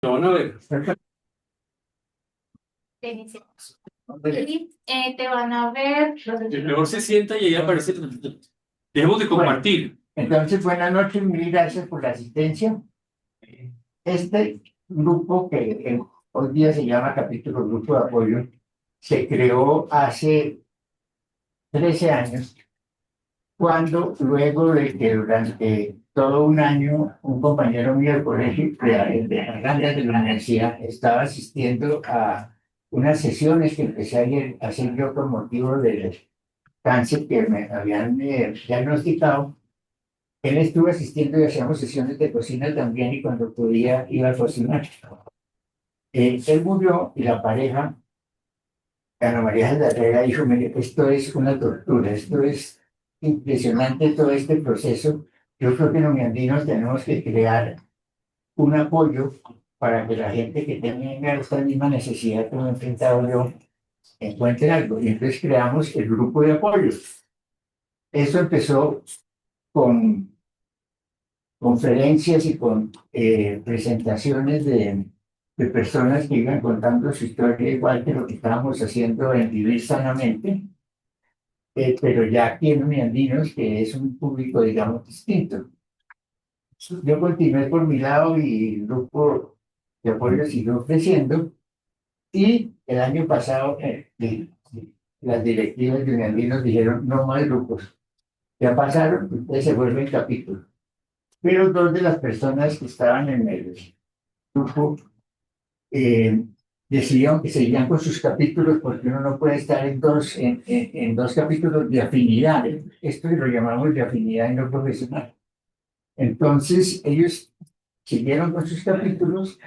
Lo van a ver. Iniciamos. Y te van a ver. El mejor se sienta y ahí aparece. Dejemos de compartir. Entonces, buenas noches, mil gracias por la asistencia. Este grupo que hoy día se llama Capítulo Grupo de Apoyo, se creó hace 13 años, cuando luego de que durante todo un año un compañero mío del colegio de Argandas de la universidad estaba asistiendo a unas sesiones que empecé a hacer yo con motivo del cáncer que me habían diagnosticado. Él estuvo asistiendo y hacíamos sesiones de cocina también y cuando podía iba a cocinar. Él murió y la pareja, Ana María Herrera, dijo, mire, esto es una tortura, esto es impresionante todo este proceso. Yo creo que los andinos tenemos que crear un apoyo para que la gente que tenga esta misma necesidad que me he enfrentado yo encuentre algo. Y entonces creamos el grupo de apoyo. Eso empezó con conferencias y con presentaciones de personas que iban contando su historia, igual que lo que estábamos haciendo en Vivir Sanamente, pero ya aquí en Uniandinos, que es un público, digamos, distinto. Yo continué por mi lado y el grupo de apoyo siguió creciendo y el año pasado las directivas de Uniandinos dijeron no más grupos. Ya pasaron, ustedes se vuelven capítulos. Pero dos de las personas que estaban en el grupo decidieron que seguían con sus capítulos porque uno no puede estar en dos capítulos de afinidad. Esto lo llamamos de afinidad y no profesional. Entonces ellos siguieron con sus capítulos,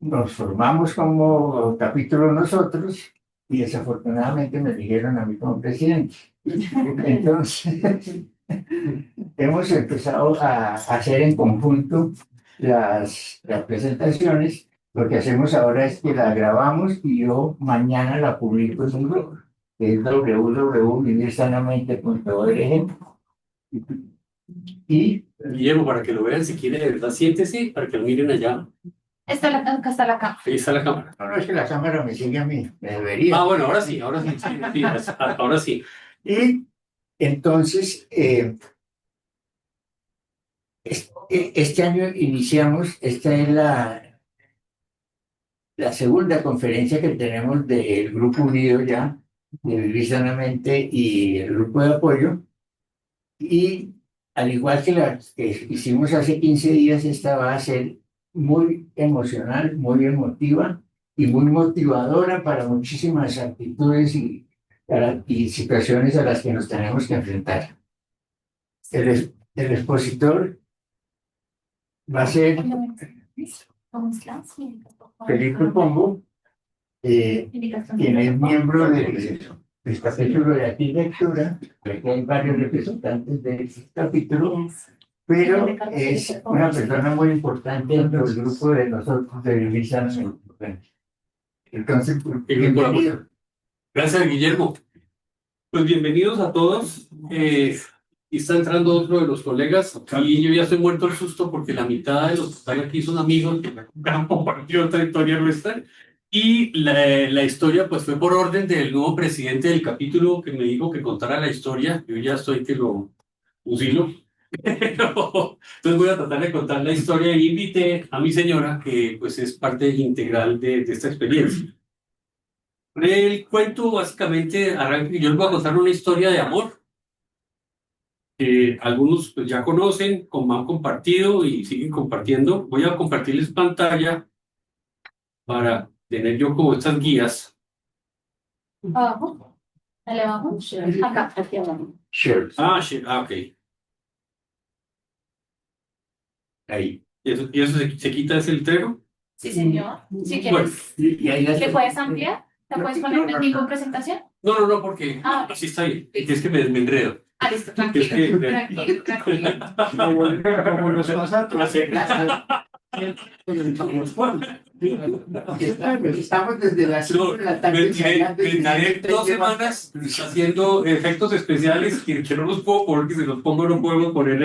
nos formamos como capítulo nosotros y desafortunadamente me eligieron a mí como presidente. Entonces hemos empezado a hacer en conjunto las presentaciones. Lo que hacemos ahora es que la grabamos y yo mañana la publico en un blog, que es www.vivirsanamente.org. Y Guillermo, para que lo vean, si quiere, de verdad, siéntese para que lo miren allá. Acá está la cámara. Ahí está la cámara. no, no es que la cámara me sigue a mí, me debería. Ah, bueno, ahora sí, sí, ahora sí. Y entonces, este año iniciamos, esta es la segunda conferencia que tenemos del Grupo Unido ya, de Vivir Sanamente y el Grupo de Apoyo. Y al igual que la que hicimos hace 15 días, esta va a ser muy emocional, muy emotiva y muy motivadora para muchísimas actitudes y situaciones a las que nos tenemos que enfrentar. El expositor va a ser Felipe Pombo, quien es miembro del capítulo de arquitectura, porque hay varios representantes del capítulo, pero es una persona muy importante dentro del grupo de nosotros de Vivir Sanamente. Entonces, bienvenido. Gracias, Guillermo. Pues bienvenidos a todos. Y está entrando otro de los colegas y yo ya estoy muerto el susto porque la mitad de los que están aquí son amigos que han compartido otra historia nuestra. Y la historia pues fue por orden del nuevo presidente del capítulo que me dijo que contara la historia. Yo ya estoy que lo fusilo. Entonces voy a tratar de contar la historia y invité a mi señora que pues es parte integral de esta experiencia. El cuento básicamente arranca, yo les voy a contar una historia de amor que algunos pues, ya conocen, como han compartido y siguen compartiendo. Voy a compartirles pantalla para tener yo como estas guías. Abajo. Dale abajo. Acá, aquí abajo. Sure. Ok. Ahí. Y eso se quita ese letrero. Sí, señor. Si Bueno, quieres, Y ahí ¿le puedes ampliar? ¿La puedes poner en tipo presentación? no, porque así está bien. Es que me enredo. Listo, Es tranquilo. que- Tranquilo. como los nosotros. Estamos desde las 5 de la tarde ensayando y Ventaré 2 semanas haciendo efectos especiales que no los puedo poner, que se los pongo, no podemos poner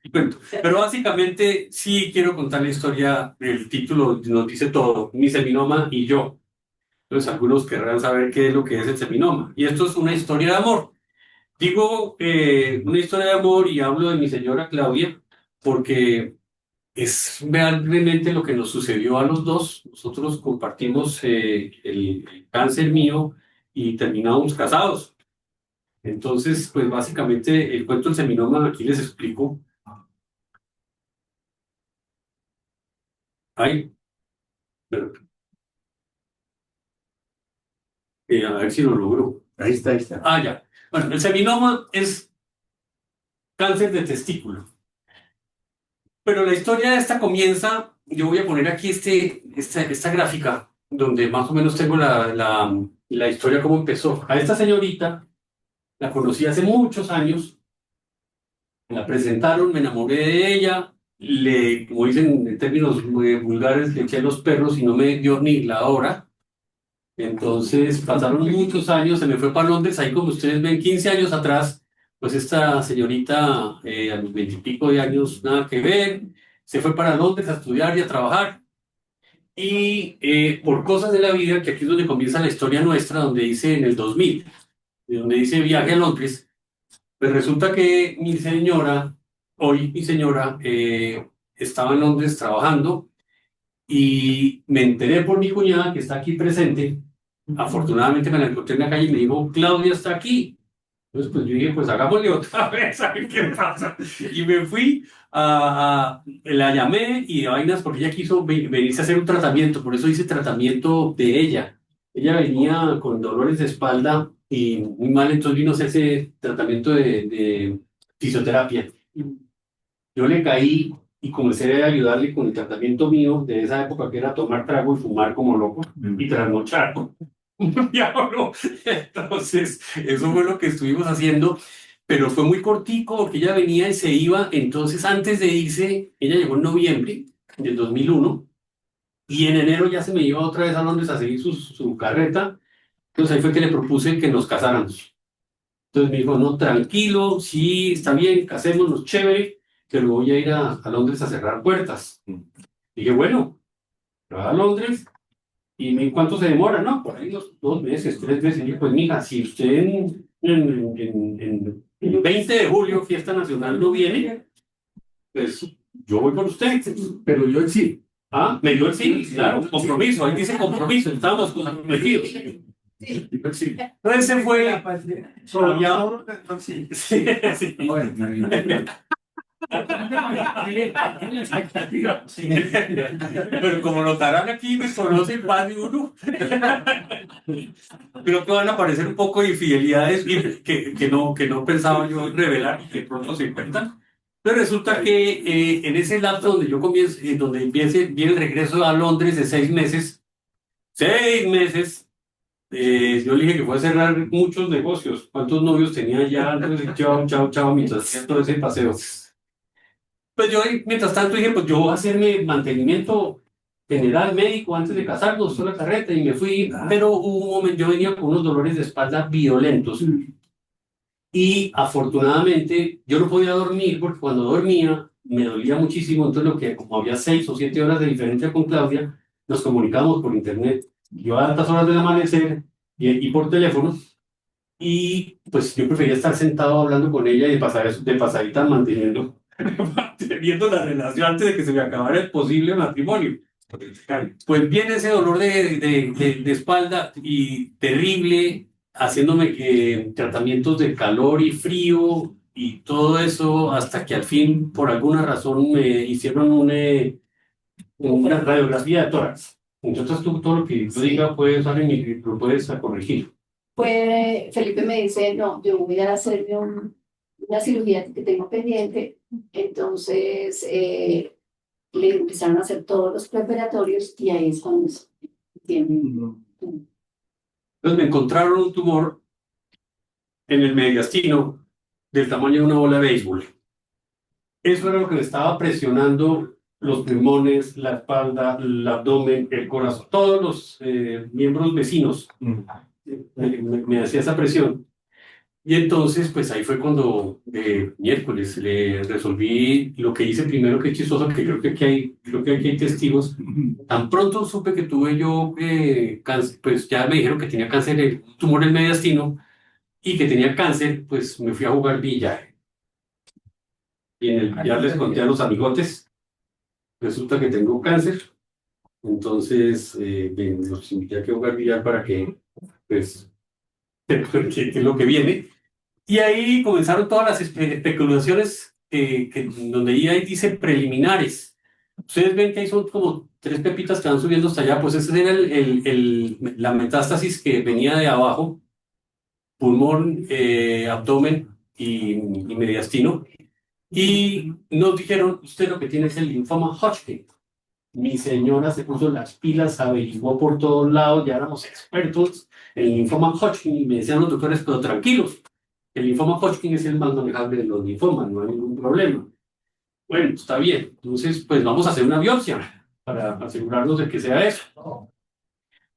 y cuento. Pero básicamente sí quiero contar la historia, el título nos dice todo, mi seminoma y yo. Entonces algunos querrán saber qué es lo que es el seminoma. Y esto es una historia de amor. Digo una historia de amor y hablo de mi señora Claudia porque es realmente lo que nos sucedió a los dos. Nosotros compartimos el cáncer mío y terminamos casados. Entonces, pues básicamente el cuento del seminoma, aquí les explico. Ay, pero, a ver si lo logro. Ahí está, ahí está. Ah, ya. Bueno, el seminoma es cáncer de testículo. Pero la historia de esta comienza, yo voy a poner aquí esta gráfica, donde más o menos tengo la historia cómo empezó. A esta señorita la conocí hace muchos años, me la presentaron, me enamoré de ella, como dicen en términos vulgares, le eché los perros y no me dio ni la hora. Entonces pasaron muchos años, se me fue para Londres, ahí como ustedes ven, 15 años atrás, pues esta señorita a los 20 y pico de años, nada que ver, se fue para Londres a estudiar y a trabajar. Y por cosas de la vida, que aquí es donde comienza la historia nuestra, donde dice en el 2000, donde dice viaje a Londres, pues resulta que mi señora, hoy mi señora, estaba en Londres trabajando y me enteré por mi cuñada que está aquí presente. Afortunadamente me la encontré en la calle y me dijo, Claudia está aquí. Entonces, pues yo dije, pues hagámosle otra vez, a ver qué pasa. Y me fui, la llamé y de vainas porque ella quiso venirse a hacer un tratamiento, por eso hice tratamiento de ella. Ella venía con dolores de espalda y muy mal, entonces vino a hacerse tratamiento de fisioterapia. Yo le caí y comencé a ayudarle con el tratamiento mío de esa época, que era tomar trago y fumar como loco y trasnochar. Diablo. Entonces, eso fue lo que estuvimos haciendo, pero fue muy cortico porque ella venía y se iba. Entonces, antes de irse, ella llegó en noviembre del 2001 y en enero ya se me iba otra vez a Londres a seguir su carreta. Entonces, ahí fue que le propuse que nos casáramos. Entonces me dijo, no, tranquilo, sí, está bien, casémonos, chévere, que luego voy a ir a Londres a cerrar puertas. Dije, bueno, me voy a Londres. ¿Y cuánto se demora? No, por ahí unos 2 meses, 3 meses. Y pues, mija, si usted en el 20 de julio, fiesta nacional, no viene, pues yo voy con usted. Pero yo sí. Ah, me dio el sí, claro, compromiso, ahí dice compromiso, estamos comprometidos. Sí. Entonces se fue. Sí, sí. Pero como notarán aquí, me conocen más de uno. Creo que van a aparecer un poco de infidelidades que no pensaba yo revelar y que pronto se encuentran. Pero resulta que en ese lapso donde yo comienzo, donde viene el regreso a Londres de 6 meses, 6 meses, yo le dije que fue a cerrar muchos negocios. ¿Cuántos novios tenía ya? Entonces, chao, chao, chao, mientras hacía todo ese paseo. Pues yo, mientras tanto, dije, pues yo voy a hacerme mantenimiento general médico antes de casarnos, toda la carreta, y me fui. Pero hubo un momento, yo venía con unos dolores de espalda violentos. Y afortunadamente, yo no podía dormir porque cuando dormía me dolía muchísimo. Entonces, lo que como había 6 o 7 horas de diferencia con Claudia, nos comunicamos por internet. Yo a altas horas del amanecer y por teléfono. Y pues yo prefería estar sentado hablando con ella y de pasadita manteniendo la relación antes de que se me acabara el posible matrimonio. Pues viene ese dolor de espalda y terrible, haciéndome tratamientos de calor y frío y todo eso, hasta que al fin, por alguna razón, me hicieron una radiografía de tórax. Entonces tú todo lo que yo diga puedes usar en lo puedes corregir. Pues Felipe me dice, no, yo voy a hacerme una cirugía que tengo pendiente. Entonces le empezaron a hacer todos los preparatorios y ahí es cuando tienen. Entonces me encontraron un tumor en el mediastino del tamaño de una bola de béisbol. Eso era lo que me estaba presionando los pulmones, la espalda, el abdomen, el corazón, todos los miembros vecinos. Me hacía esa presión. Y entonces, pues ahí fue cuando miércoles le resolví lo que hice primero, que es chistoso, que creo que aquí hay testigos. Tan pronto supe que tuve yo cáncer, pues ya me dijeron que tenía cáncer, un tumor en mediastino y que tenía cáncer, pues me fui a jugar billar. Y en el billar les conté a los amigotes, resulta que tengo cáncer, entonces los invité a que jugar billar para que, pues, que es lo que viene. Y ahí comenzaron todas las especulaciones donde ahí dice preliminares. Ustedes ven que ahí son como tres pepitas que van subiendo hasta allá, pues ese era la metástasis que venía de abajo, pulmón, abdomen y mediastino. Y nos dijeron, usted lo que tiene es el linfoma Hodgkin. Mi señora se puso las pilas, averiguó por todos lados, ya éramos expertos en el linfoma Hodgkin y me decían los doctores, pero tranquilos, el linfoma Hodgkin es el más manejable de los linfomas, no hay ningún problema. Bueno, está bien, entonces pues vamos a hacer una biopsia para asegurarnos de que sea eso.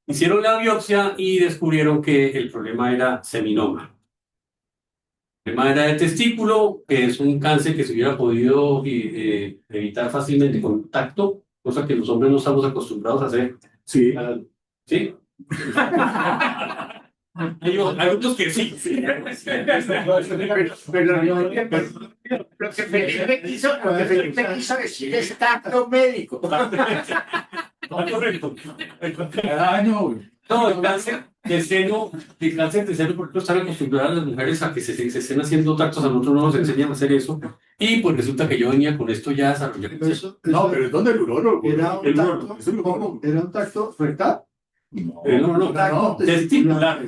Hicieron la biopsia y descubrieron que el problema era seminoma. El problema era de testículo, que es un cáncer que se hubiera podido evitar fácilmente con tacto, cosa que los hombres no estamos acostumbrados a hacer. Sí. ¿Sí? Hay algunos que sí. Pero lo que Felipe quiso decir es tacto médico. Correcto. Cada año. No, el cáncer de seno, por ejemplo, están acostumbradas las mujeres a que se estén haciendo tactos, a nosotros no nos enseñan a hacer eso. Y pues resulta que yo venía con esto ya desarrollado. No, pero ¿es donde el urólogo? Era un El tacto, es el urólogo. era un tacto rectal. No, testicular.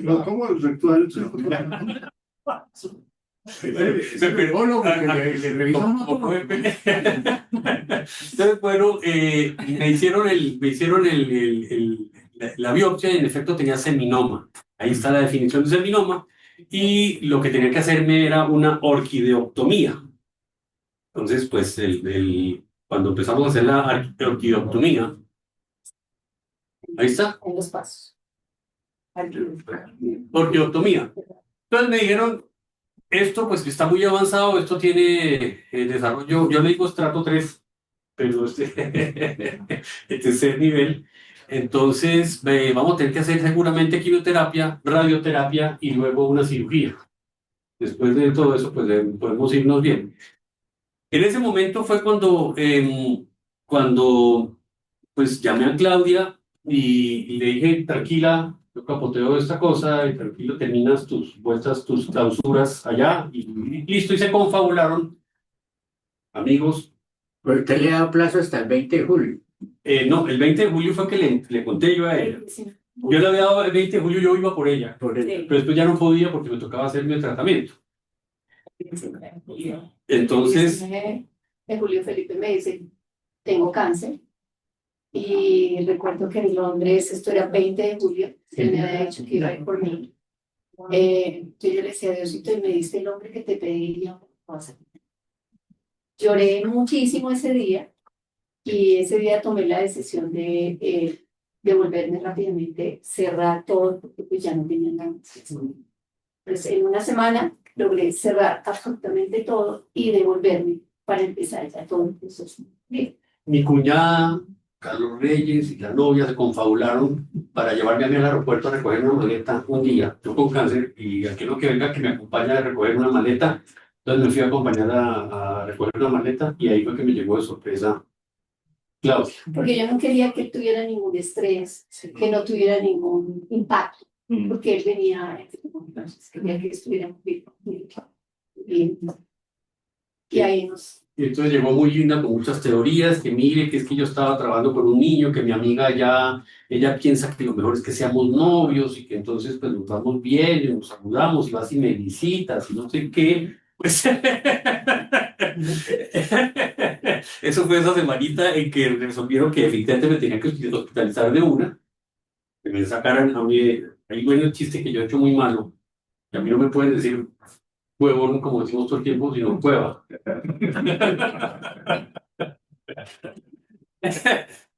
No como el rectal. El urólogo que le revisa uno todo. Entonces, bueno, me hicieron la biopsia y en efecto tenía seminoma. Ahí está la definición de seminoma. Y lo que tenía que hacerme era una orquideoctomía. Entonces, pues, cuando empezamos a hacer la orquideoctomía, ahí está, En los pasos. orquideoctomía. Entonces me dijeron, esto pues que está muy avanzado, esto tiene desarrollo, yo le digo estrato 3, pero este tercer nivel. Entonces vamos a tener que hacer seguramente quimioterapia, radioterapia y luego una cirugía. Después de todo eso, pues podemos irnos bien. En ese momento fue cuando pues llamé a Claudia y le dije, tranquila, yo capoteo esta cosa y tranquilo, terminas tus vueltas, tus clausuras allá y listo, y se confabularon. Amigos, Pero usted le ha dado plazo hasta el 20 de julio. no, el 20 de julio fue que le conté yo a ella. Yo le había dado el 20 de julio, yo iba por ella, Por el- pero después ya no podía porque me tocaba hacerme el tratamiento. Entonces, En julio Felipe me dice, tengo cáncer. Y recuerdo que en Londres, esto era 20 de julio, él me había dicho que iba a ir por mí. Entonces yo le decía, Diosito, y me diste el hombre que te pedí, y yo, ¿qué pasa? Lloré muchísimo ese día y ese día tomé la decisión de devolverme rápidamente, cerrar todo, porque pues ya no tenía nada. Pues en una semana logré cerrar absolutamente todo y devolverme para empezar ya todo el proceso. Bien. mi cuñada, Carlos Reyes y la novia se confabularon para llevarme a mí al aeropuerto a recoger una maleta un día. Yo con cáncer y aquel que venga que me acompañe a recoger una maleta. Entonces me fui a acompañar a recoger una maleta y ahí fue que me llegó de sorpresa Claudia. Porque yo no quería que él tuviera ningún estrés, que no tuviera ningún impacto, porque él venía, entonces quería que estuviera bien. Y ahí nos... Y entonces llegó muy linda con muchas teorías, que mire, que es que yo estaba trabajando con un niño, que mi amiga ya, ella piensa que lo mejor es que seamos novios y que entonces pues nos vamos bien y nos saludamos y vas y me visitas y no sé qué. Pues eso fue esa semanita en que resolvieron que efectivamente me tenía que hospitalizar de una, que me sacaran a mí, ahí bueno el chiste que yo he hecho muy malo, y a mí no me pueden decir huevón, como decimos todo el tiempo, sino cueva.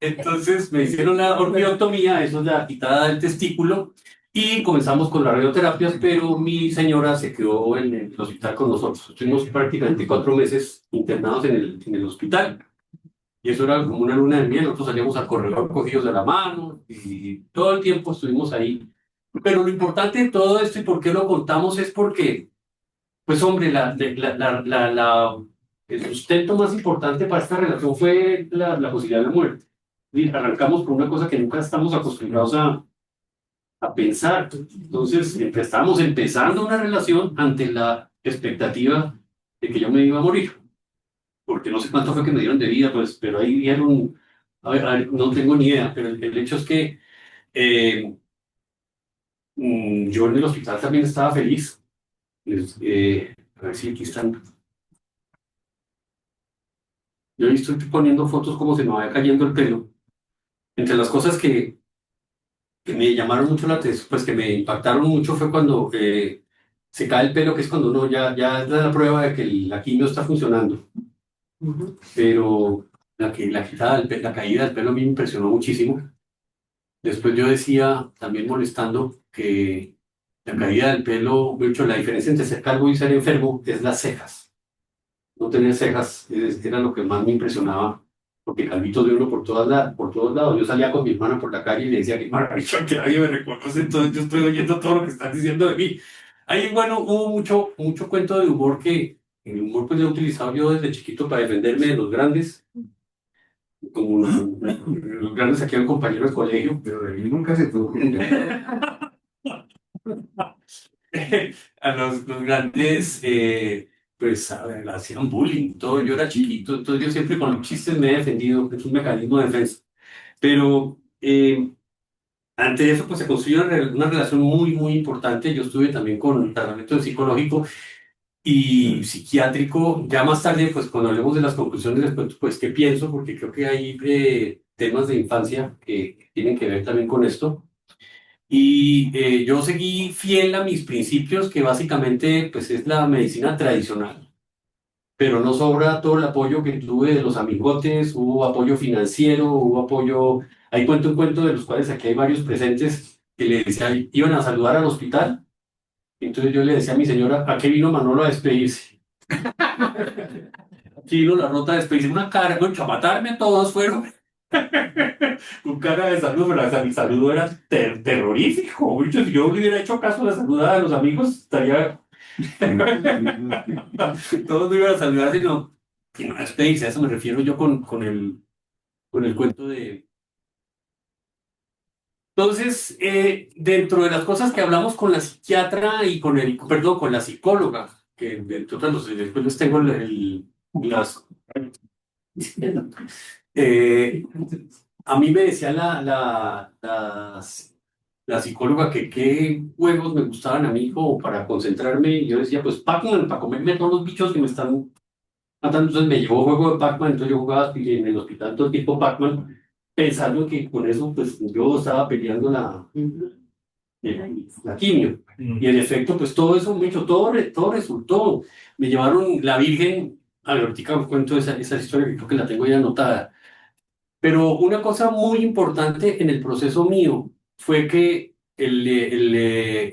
Entonces me hicieron la orquideoctomía, eso es la quitada del testículo, y comenzamos con las radioterapias, pero mi señora se quedó en el hospital con nosotros. Estuvimos prácticamente 4 meses internados en el hospital. Y eso era como una luna de miel. Nosotros salíamos a corredor cogidos de la mano y todo el tiempo estuvimos ahí. Pero lo importante de todo esto y por qué lo contamos es porque, pues hombre, el sustento más importante para esta relación fue la posibilidad de muerte. Y arrancamos por una cosa que nunca estamos acostumbrados a pensar. Entonces, estábamos empezando una relación ante la expectativa de que yo me iba a morir. Porque no sé cuánto fue que me dieron de vida, pues, pero ahí dieron, a ver, no tengo ni idea, pero el hecho es que eh, yo en el hospital también estaba feliz. A ver si aquí están. Yo ahí estoy poniendo fotos como se me vaya cayendo el pelo. Entre las cosas que me llamaron mucho la atención, pues que me impactaron mucho fue cuando se cae el pelo, que es cuando uno ya es la prueba de que la quimio está funcionando. Pero la caída del pelo a mí me impresionó muchísimo. Después yo decía, también molestando, que la caída del pelo, de hecho, la diferencia entre ser calvo y ser enfermo es las cejas. No tener cejas era lo que más me impresionaba, porque calvitos de uno por todos lados. Yo salía con mi hermana por la calle y le decía, qué maravilla, que nadie me reconoce, entonces yo estoy oyendo todo lo que están diciendo de mí. Ahí, bueno, hubo mucho cuento de humor que el humor pues lo he utilizado yo desde chiquito para defenderme de los grandes, como los grandes aquí eran compañeros de colegio. Pero de mí nunca se tuvo que A los grandes, pues, a ver, hacían bullying, todo. Yo era chiquito, entonces yo siempre con los chistes me he defendido, es un mecanismo de defensa. Pero ante eso, pues se construyó una relación muy importante. Yo estuve también con tratamiento psicológico y psiquiátrico. Ya más tarde, pues cuando hablemos de las conclusiones, les cuento, pues, qué pienso, porque creo que hay temas de infancia que tienen que ver también con esto. Y yo seguí fiel a mis principios, que básicamente pues es la medicina tradicional, pero no sobra todo el apoyo que tuve de los amigotes, hubo apoyo financiero, hubo apoyo, ahí cuento un cuento de los cuales aquí hay varios presentes que le decía, iban a saludar al hospital, entonces yo le decía a mi señora, ¿a qué vino Manolo a despedirse? Aquí vino la nota a despedirse, una cara, bueno, a matarme todos fueron. Con cara de salud, pero mi saludo era terrorífico. Mucho, si yo le hubiera hecho caso a la saludada de los amigos, estaría. Todos me iban a saludar, sino a despedirse. A eso me refiero yo con el cuento de. Entonces, dentro de las cosas que hablamos con la psiquiatra y perdón, con la psicóloga, que entre otras, después les tengo las. Eh, a mí me decía la psicóloga que qué juegos me gustaban a mí como para concentrarme. Y yo decía, pues Pac-Man, para comerme todos los bichos que me están matando. Entonces me llevó juego de Pac-Man, entonces yo jugaba en el hospital todo tipo Pac-Man, pensando que con eso pues yo estaba peleando la quimio. Y en efecto, pues todo eso, mucho, todo resultó. Me llevaron la Virgen, a ver, ahorita os cuento esa historia que creo que la tengo ya anotada. Pero una cosa muy importante en el proceso mío fue que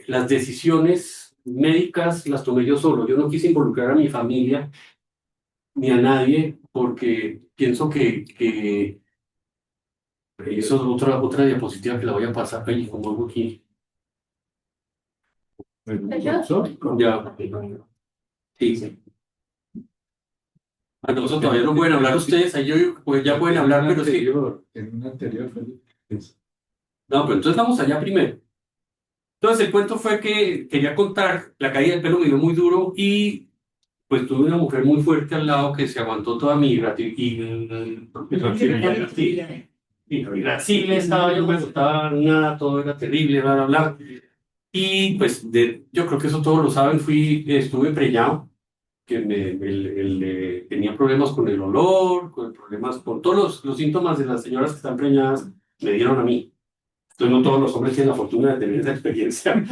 las decisiones médicas las tomé yo solo. Yo no quise involucrar a mi familia ni a nadie porque pienso que eso es otra diapositiva que la voy a pasar ahí, como algo aquí. Ya, sí. A nosotros todavía no pueden hablar ustedes, ahí pues ya pueden hablar, pero es que... En un anterior, Felipe. No, pero entonces vamos allá primero. Entonces el cuento fue que quería contar, la caída del pelo me dio muy duro y pues tuve una mujer muy fuerte al lado que se aguantó toda mi irascible estaba, yo no me gustaba nada, todo era terrible, bla, bla, bla. Y pues yo creo que eso todos lo saben, estuve preñado, que tenía problemas con el olor, con problemas con todos los síntomas de las señoras que están preñadas, me dieron a mí. Entonces no todos los hombres tienen la fortuna de tener esa experiencia.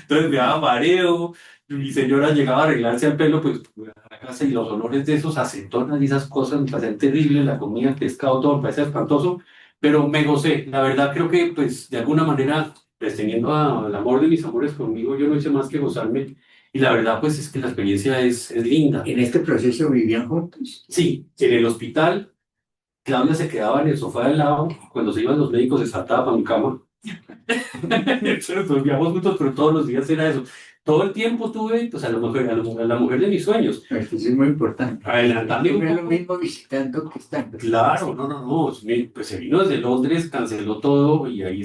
Entonces me daba mareo, mi señora llegaba a arreglarse el pelo, pues a la casa y los olores de esos acetonas y esas cosas me parecían terribles, la comida, el pescado, todo me parecía espantoso. pero me gocé. La verdad creo que, pues, de alguna manera, pues, teniendo al amor de mis amores conmigo, yo no hice más que gozarme. Y la verdad, pues, es que la experiencia es linda. En este proceso vivían juntos. Sí, en el hospital, Claudia se quedaba en el sofá del lado. Cuando se iban los médicos, se saltaba para mi cama. Entonces, dormíamos juntos, pero todos los días era eso. Todo el tiempo tuve, pues, a la mujer de mis sueños. Esto sí es muy importante. Adelantarme No un es lo poco. mismo visitando que estando. Claro, no. Pues se vino desde Londres, canceló todo y ahí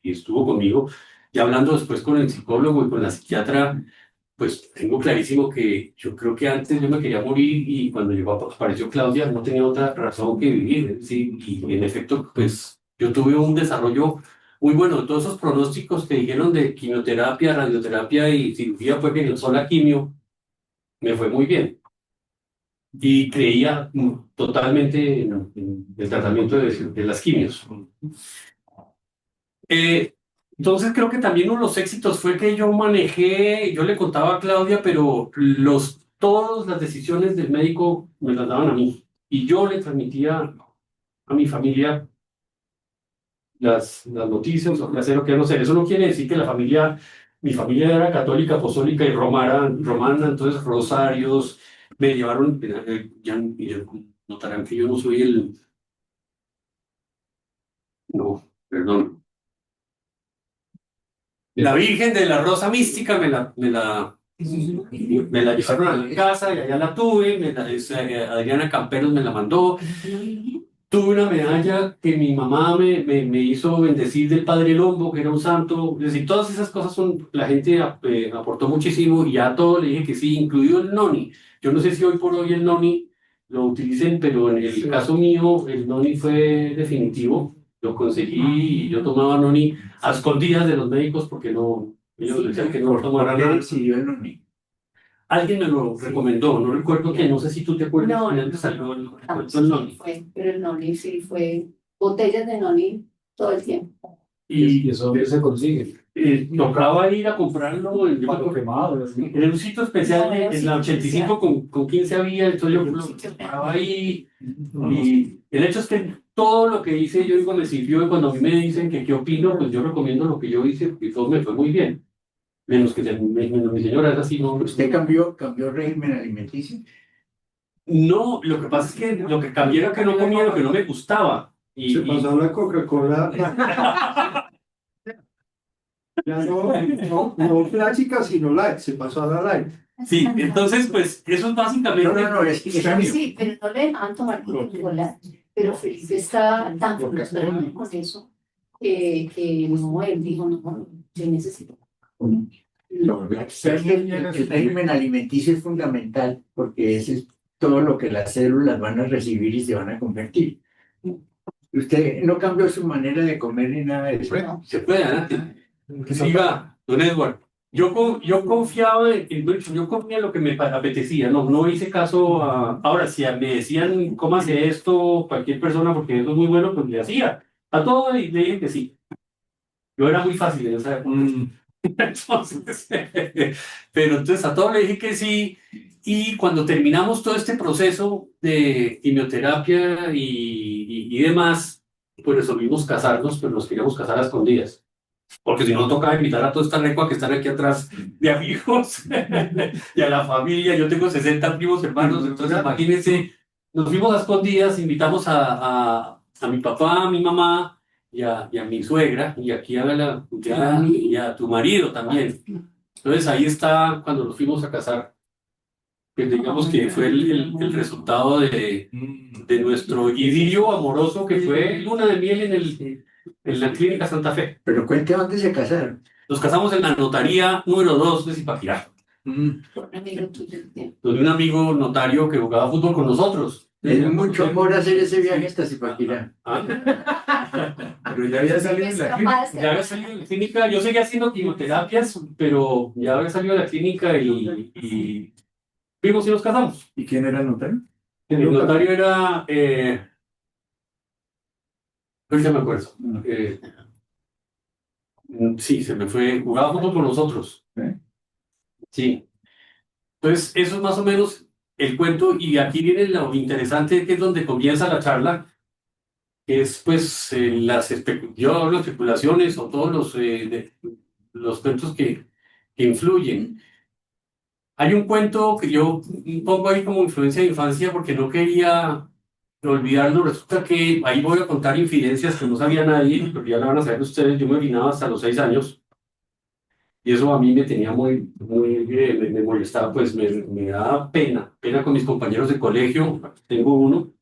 y estuvo conmigo. Y hablando después con el psicólogo y con la psiquiatra, pues tengo clarísimo que yo creo que antes yo me quería morir y cuando apareció Claudia no tenía otra razón que vivir. ¿Sí? Y en efecto, pues yo tuve un desarrollo muy bueno. Todos esos pronósticos que dijeron de quimioterapia, radioterapia y cirugía, fue que sola quimio, me fue muy bien y creía totalmente en el tratamiento de las quimios. Eh, entonces creo que también uno de los éxitos fue que yo manejé, yo le contaba a Claudia, pero todas las decisiones del médico me las daban a mí y yo le transmitía a mi familia las noticias o hacer lo que no sé. Eso no quiere decir que mi familia era católica, apostólica y romana, entonces rosarios, me llevaron, ya notarán que yo no soy no, perdón. La Virgen de la Rosa Mística me la llevaron a la casa y allá la tuve, Adriana Camperos me la mandó. Tuve una medalla que mi mamá me hizo bendecir del Padre Lombo, que era un santo. Es decir, todas esas cosas la gente aportó muchísimo y ya a todo le dije que sí, incluido el noni. Yo no sé si hoy por hoy el noni lo utilicen, pero en el caso mío el noni fue definitivo. Lo conseguí y yo tomaba noni a escondidas de los médicos porque no, ellos decían que no tomara ¿Por qué nada. decidió el noni? Alguien me lo recomendó, no recuerdo quién, no sé si tú te acuerdas No, de dónde no, salió Ah, el noni. pero el noni sí fue botellas de noni todo el tiempo. Y eso dónde se consigue. tocaba ir a comprarlo Palo quemado, así. en un sitio especial en la 85 con 15 había, entonces yo lo compraba ahí y el hecho es que todo lo que hice yo digo me sirvió y cuando a mí me dicen que qué opino, pues yo recomiendo lo que yo hice y todo me fue muy bien, menos que menos mi señora es así, no. ¿Usted cambió régimen alimenticio? No, lo que pasa es que lo que cambié era que no comía lo que no me gustaba Se pasó a la Coca-Cola. Ya no clásica, sino light. Se pasó a la light. sí, entonces pues eso es básicamente. No, es que Sí, pero no le dejaban tomar Coca-Cola. Pero Felipe está tan frustrado con eso que no, él dijo, no, yo necesito. el régimen alimenticio es fundamental porque ese es todo lo que las células van a recibir y se van a convertir. Usted no cambió su manera de comer ni nada de eso. Se puede, adelante. Siga, don Edward. Yo confiaba yo comía lo que me apetecía, no hice caso a. Ahora, si me decían, cómase esto, cualquier persona, porque eso es muy bueno, pues le hacía. A todo y le dije que sí. Yo era muy fácil en esa época. Entonces, pero entonces a todo le dije que sí. Y cuando terminamos todo este proceso de quimioterapia y demás, pues resolvimos casarnos, pero nos queríamos casar a escondidas. Porque si no, tocaba invitar a toda esta recua que están aquí atrás de amigos y a la familia. Yo tengo 60 primos hermanos, entonces imagínense, nos fuimos a escondidas, invitamos a mi papá, a mi mamá y a mi suegra, y aquí y a tu marido también. Entonces ahí está cuando nos fuimos a casar, que digamos que fue el resultado de nuestro idilio amoroso, que fue luna de miel en la clínica Santa Fe. Pero cuente dónde se casaron. Nos casamos en la notaría número 2 de Zipaquirá, Un amigo tuyo. donde un amigo notario que jugaba fútbol con nosotros. Es mucho amor hacer ese viaje hasta Zipaquirá. Ah, Pero ya había salido en la clínica. ya había salido de la clínica, yo seguía haciendo quimioterapias, pero ya había salido de la clínica y fuimos y nos casamos. ¿Y quién era el notario? El notario era, ahorita me acuerdo, sí, se me fue, jugaba fútbol con nosotros. Sí. Entonces, eso es más o menos el cuento, y aquí viene lo interesante, que es donde comienza la charla. que es pues yo hablo de especulaciones o todos los cuentos que influyen. Hay un cuento que yo pongo ahí como influencia de infancia porque no quería olvidarlo. Resulta que ahí voy a contar infidencias que no sabía nadie, pero ya la van a saber ustedes. Yo me orinaba hasta los 6 años y eso a mí me tenía me molestaba, pues me daba pena con mis compañeros de colegio. Tengo uno,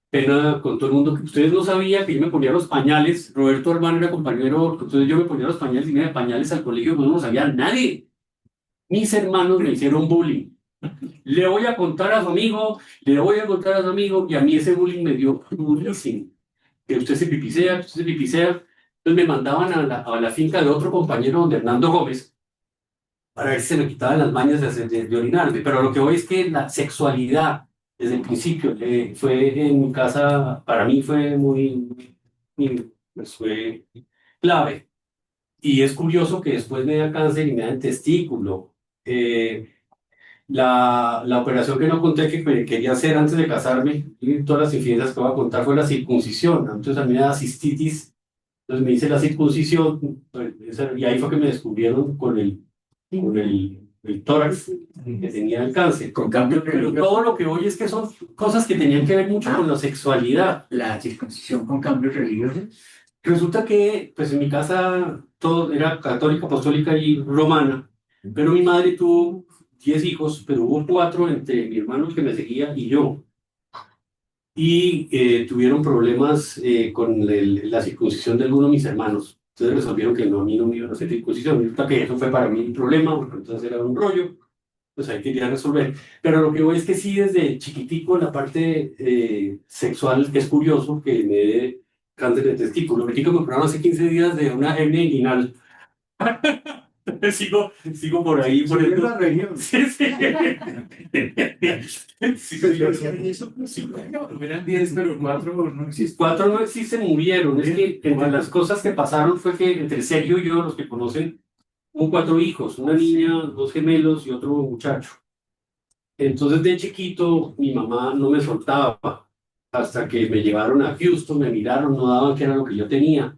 pena con todo el mundo. Que ustedes no sabían que yo me ponía los pañales. Roberto hermano era compañero, entonces yo me ponía los pañales y me iba de pañales al colegio, pues no lo sabía nadie. Mis hermanos me hicieron bullying. Le voy a contar a su amigo, le voy a contar a su amigo, y a mí ese bullying me dio durísimo. Que usted se pipicea, que usted se pipicea. Entonces me mandaban a la finca de otro compañero, de Hernando Gómez, para ver si se me quitaban las mañas de orinarme. Pero lo que voy es que la sexualidad, desde el principio, fue en mi casa, para mí fue pues fue clave. Y es curioso que después me da cáncer y me da el testículo. Eh, la operación que no conté que quería hacer antes de casarme, y todas las infidencias que voy a contar, fue la circuncisión. Entonces a mí me da cistitis, entonces me hice la circuncisión, pues, y ahí fue que me descubrieron el tórax que tenía el cáncer. Con cambio Pero todo lo que voy es que son cosas que tenían que ver mucho con la sexualidad. la circuncisión con cambios religiosos. Resulta que, pues en mi casa todo era católica, apostólica y romana, pero mi madre tuvo 10 hijos, pero hubo 4 entre mi hermano que me seguía y yo. Y tuvieron problemas con la circuncisión de alguno de mis hermanos. Entonces resolvieron que no, a mí no me iban a hacer circuncisión. Resulta que eso fue para mí un problema, porque entonces era un rollo, pues ahí quería resolver. Pero lo que voy es que sí, desde chiquitico, la parte sexual es curioso que me dé cáncer de testículo. Ahorita me operaron hace 15 días de una hernia inguinal. Sigo por ahí, por Sí, el... es la región. Sí, sí. Sí, sí. Eran 10, pero 4 no existen. 4 no existen, murieron. Es que entre las cosas que pasaron fue que entre Sergio y yo, los que conocen, hubo 4 hijos, una niña, 2 gemelos y otro muchacho. Entonces de chiquito mi mamá no me soltaba hasta que me llevaron a Houston, me miraron, no daban qué era lo que yo tenía.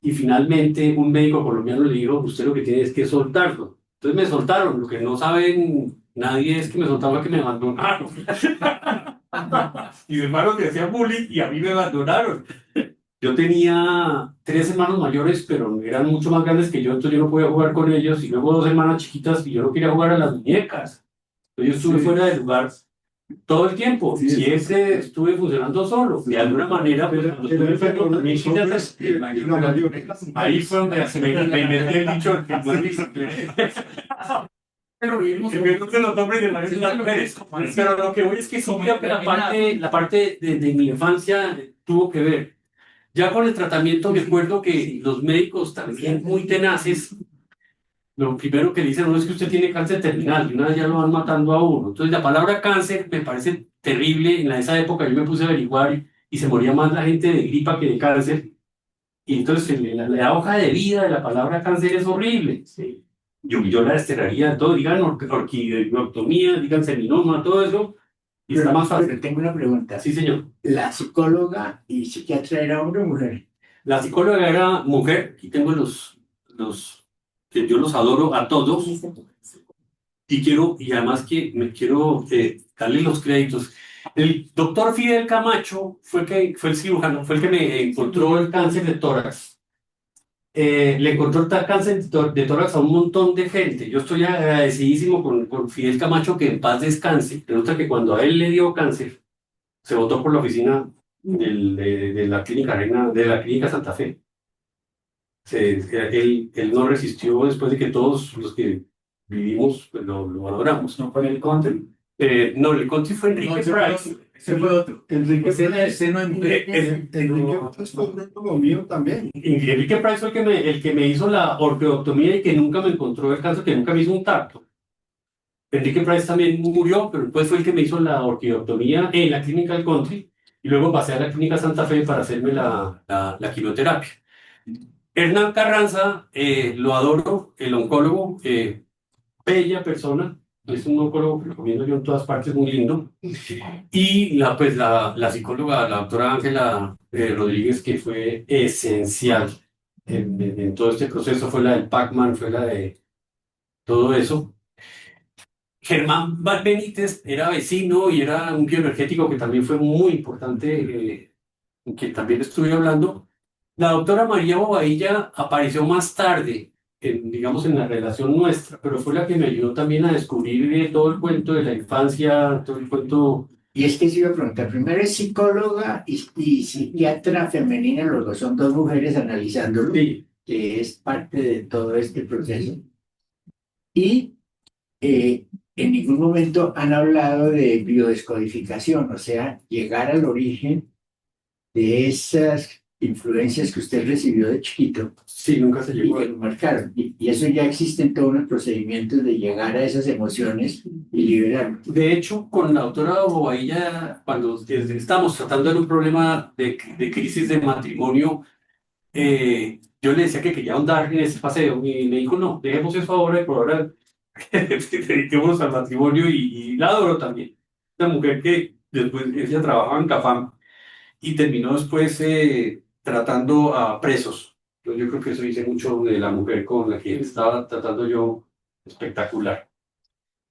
Y finalmente un médico colombiano le dijo, usted lo que tiene es que soltarlo. Entonces me soltaron. Lo que no saben nadie es que me soltaba que me abandonaron. Mis hermanos me hacían bullying y a mí me abandonaron. Yo tenía 3 hermanos mayores, pero eran mucho más grandes que yo, entonces yo no podía jugar con ellos. Y luego 2 hermanas chiquitas y yo no quería jugar a las muñecas. Entonces yo estuve fuera del lugar todo el tiempo. Sí, Siempre estuve funcionando solo. De alguna manera, pues, cuando estuve enfermo, también quise hacer- ahí fue donde me inventé el dicho que no pero vivimos de los hombres de las mujeres. Pero lo que voy es que sí, la parte de mi infancia tuvo que ver. Ya con el tratamiento me acuerdo que los médicos también muy tenaces, lo primero que dicen no es que usted tiene cáncer terminal y una vez ya lo van matando a uno. Entonces la palabra cáncer me parece terrible. En esa época yo me puse a averiguar y se moría más la gente de gripa que de cáncer. Y entonces la hoja de vida de la palabra cáncer es horrible. Sí. Yo la desterraría todo, digan orquidectomía, digan seminoma, todo eso, y está más fácil. Pero tengo una pregunta. Sí, señor. ¿La psicóloga y psiquiatra era hombre o mujer? La psicóloga era mujer, y tengo que yo los adoro a todos, y además que me quiero darle los créditos. El doctor Fidel Camacho fue el cirujano, fue el que me encontró el cáncer de tórax. Le encontró el cáncer de tórax a un montón de gente. Yo estoy agradecidísimo con Fidel Camacho, que en paz descanse. Resulta que cuando a él le dio cáncer, se votó por la oficina de la clínica Reina, de la clínica Santa Fe. Él no resistió después de que todos los que vivimos pues, lo adoramos. No fue el country. No, el country fue Enrique Price. Ese fue otro. Enrique Ese no es mujer. Enrique fue un amigo mío también. Enrique Price fue el que me hizo la orquidectomía y que nunca me encontró el cáncer, que nunca me hizo un tacto. Enrique Price también murió, pero después fue el que me hizo la orquidectomía en la clínica del country y luego pasé a la clínica Santa Fe para hacerme la quimioterapia. Hernán Carranza, lo adoro, el oncólogo, bella persona, es un oncólogo que recomiendo yo en todas partes, muy lindo. Y la psicóloga, la doctora Ángela Rodríguez, que fue esencial en todo este proceso, fue la del Pacman, fue la de todo eso. Germán Benítez era vecino y era un bioenergético que también fue muy importante, que también estuve hablando. La doctora María Bobadilla apareció más tarde, digamos, en la relación nuestra, pero fue la que me ayudó también a descubrir todo el cuento de la infancia, todo el cuento. Y es que se iba a preguntar, primero es psicóloga y psiquiatra femenina, los dos son dos mujeres analizándolo, Sí, que es parte de todo este proceso. Y en ningún momento han hablado de biodescodificación, o sea, llegar al origen de esas influencias que usted recibió de chiquito sí, nunca se y llegó que a... lo marcaron. Y eso ya existen todos los procedimientos de llegar a esas emociones y liberarlas. De hecho, con la doctora Bobadilla, cuando estábamos tratando de un problema de crisis de matrimonio, yo le decía que quería ahondar en ese paseo y me dijo, no, dejemos eso ahora y por ahora dediquémonos al matrimonio y la adoro también. Una mujer que después ella trabajaba en Cafam y terminó después tratando a presos. Entonces, yo creo que eso dice mucho de la mujer con la que estaba tratando yo, espectacular.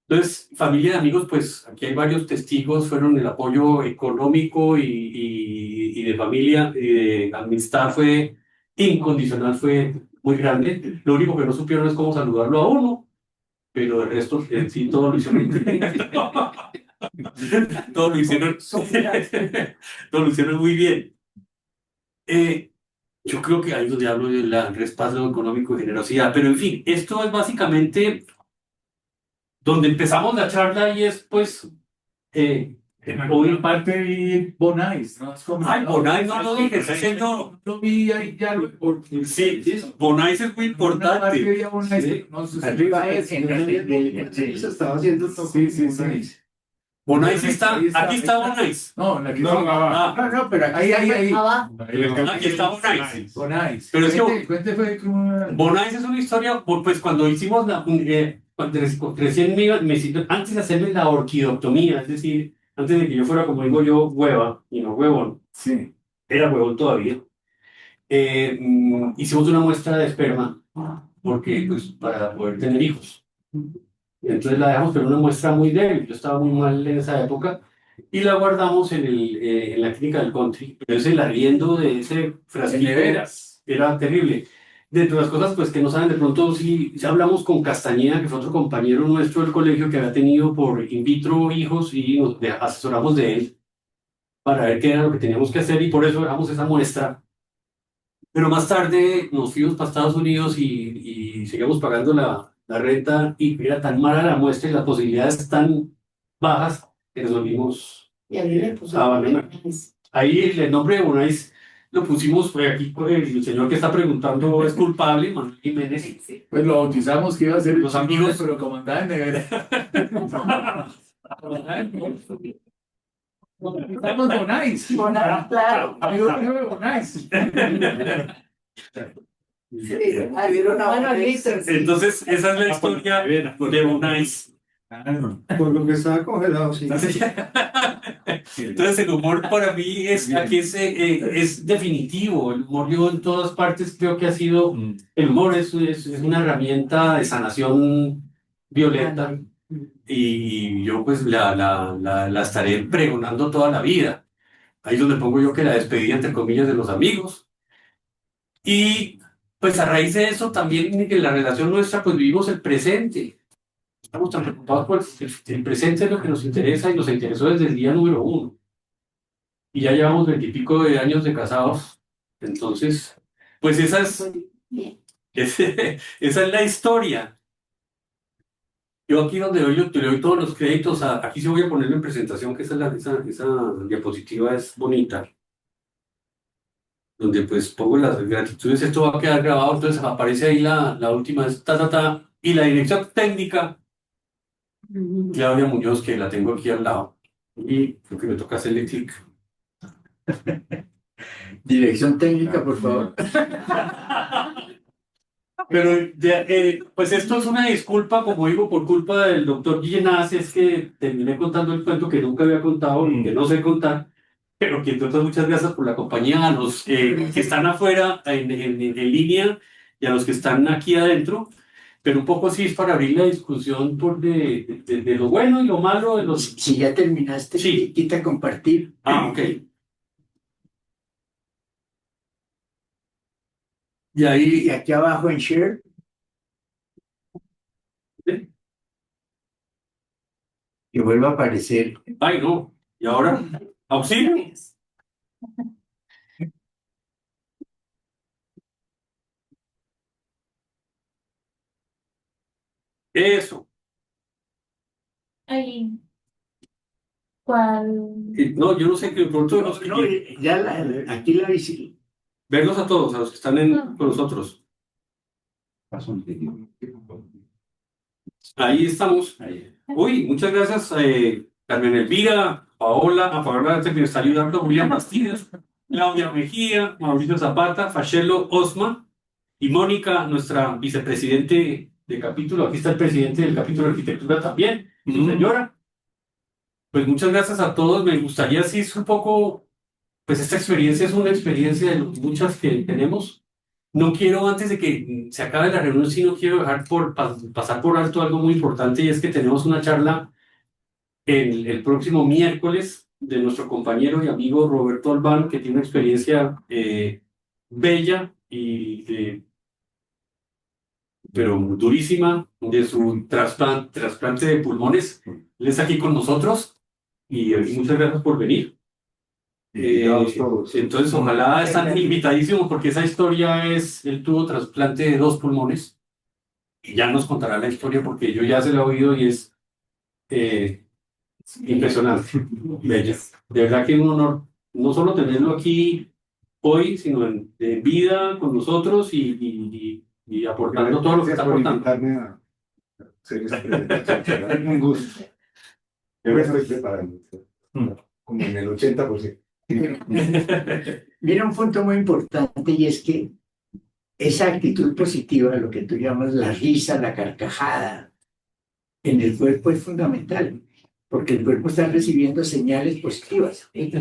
Entonces, familia de amigos, pues aquí hay varios testigos, fueron el apoyo económico y de familia y de amistad fue incondicional, fue muy grande. Lo único que no supieron es cómo saludarlo a uno, pero el resto, sí, todo lo hicieron. Todo lo hicieron, todo lo hicieron muy bien. Eh, yo creo que ahí es donde hablo del respaldo económico y generosidad, pero en fin, esto es básicamente donde empezamos la charla y es pues En alguna parte vi Bonais, ¿no? Es como, ay, Bonais no lo dije, ese señor. lo vi ahí ya, porque Sí, Bonais es muy en una parte importante. vi a Bonais, Sí. no sé si Arriba es, Se estaba haciendo todo. sí, sí, sí. Bonais está, Ahí está, aquí ahí está está. Bonais. No, en la que No, está abajo. Ah, No, pero aquí Ahí. Abajo. aquí está Bonais. Bonais. Pero es que- Cuente fue como... Bonais es una historia, pues cuando hicimos cuando recién antes de hacerme la orquidoctomía, es decir, antes de que yo fuera, como digo yo, hueva y no huevón, Sí. era huevón todavía, hicimos una muestra de esperma, porque, pues, para poder tener hijos. Entonces la dejamos, pero una muestra muy débil, yo estaba muy mal en esa época, y la guardamos en la clínica del country, pero ese el arriendo de ese frasquito De veras. era terrible. Dentro de las cosas, pues, que no saben, de pronto si hablamos con Castañeda, que fue otro compañero nuestro del colegio que había tenido por in vitro hijos, y asesoramos de él para ver qué era lo que teníamos que hacer, y por eso dejamos esa muestra. Pero más tarde nos fuimos para Estados Unidos y seguimos pagando la renta y era tan mala la muestra y las posibilidades tan bajas que resolvimos Y a mí me puso abandonar. Ahí el nombre de Bonais lo pusimos, fue aquí, el señor que está preguntando es culpable, Manuel Jiménez. Pues lo bautizamos que iba a ser Los amigos. pero como andaba en nevera. Estamos Bonais. Claro. Amigo mío de Bonais. Entonces, esa es la historia de Bonais. Por lo que estaba congelado, sí. Entonces el humor para mí es definitivo. El humor yo en todas partes creo que ha sido, el humor es una herramienta de sanación violenta y yo pues la estaré pregonando toda la vida. Ahí es donde pongo yo que la despedida entre comillas de los amigos. Y pues a raíz de eso también en la relación nuestra pues vivimos el presente. Estamos tan preocupados por el presente, es lo que nos interesa y nos interesó desde el día número uno. Y ya llevamos 20 y pico de años de casados. Entonces, pues Bien. esa es la historia. Yo aquí donde te doy todos los créditos, aquí sí voy a ponerlo en presentación, que esa diapositiva es bonita. Donde pues pongo las gratitudes, esto va a quedar grabado, entonces aparece ahí la última, es y la dirección técnica. Claudia Muñoz, que la tengo aquí al lado. Y creo que me toca hacerle clic. Dirección técnica, por favor. Pero pues esto es una disculpa, como digo, por culpa del doctor Guillenaz, es que terminé contando el cuento que nunca había contado y que no sé contar, pero que entonces muchas gracias por la compañía, a los que están afuera en línea y a los que están aquí adentro, pero un poco sí es para abrir la discusión de lo bueno y lo malo de los... Si ya terminaste, Sí. quita compartir. Ok. Y ahí... Y aquí abajo en share, que vuelva a aparecer. Ay, no. ¿Y ahora? ¿Auxilio? Eso. Ahí. ¿Cuál? No, yo no sé que de pronto no sé No, quién. ya aquí la visita. Verlos a todos, a los que están con nosotros. Ahí estamos. Uy, muchas gracias, Carmen Elvira, Paola que me está ayudando, William Bastidas, Claudia Mejía, Mauricio Zapata, Fachelo Osma y Mónica, nuestra vicepresidente de capítulo. Aquí está el presidente del capítulo de arquitectura también, su señora. Pues muchas gracias a todos. Me gustaría, si es un poco, pues esta experiencia es una experiencia de muchas que tenemos. No quiero, antes de que se acabe la reunión, sí no quiero dejar pasar por alto algo muy importante y es que tenemos una charla el próximo miércoles de nuestro compañero y amigo Roberto Albán, que tiene una experiencia bella pero durísima de su trasplante de pulmones. Él está aquí con nosotros y muchas gracias por venir. Invitados todos. Entonces, ojalá están invitadísimos porque esa historia es, él tuvo trasplante de 2 pulmones y ya nos contará la historia porque yo ya se la he oído y es impresionante, bella. De verdad que es un honor no solo tenerlo aquí hoy, sino en vida con nosotros y aportando todo lo que está Gracias por aportando. invitarme a hacer esta presentación. Un gusto. Yo me estoy preparando. Como en el 80%. Mira un punto muy importante y es que esa actitud positiva, lo que tú llamas la risa, la carcajada, en el cuerpo es fundamental, porque el cuerpo está recibiendo señales positivas. Sí.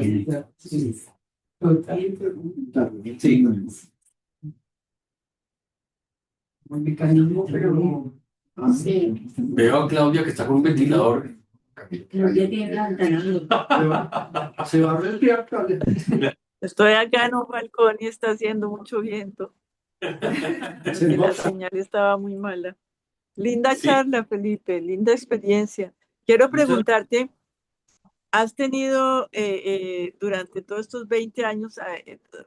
Sí. Veo a Claudia que está con un ventilador. Se va a resfriar, Claudia. Estoy acá en un balcón y está haciendo mucho viento. Y la señal estaba muy mala. Linda Sí. charla, Felipe, linda experiencia. Quiero preguntarte, ¿has tenido durante todos estos 20 años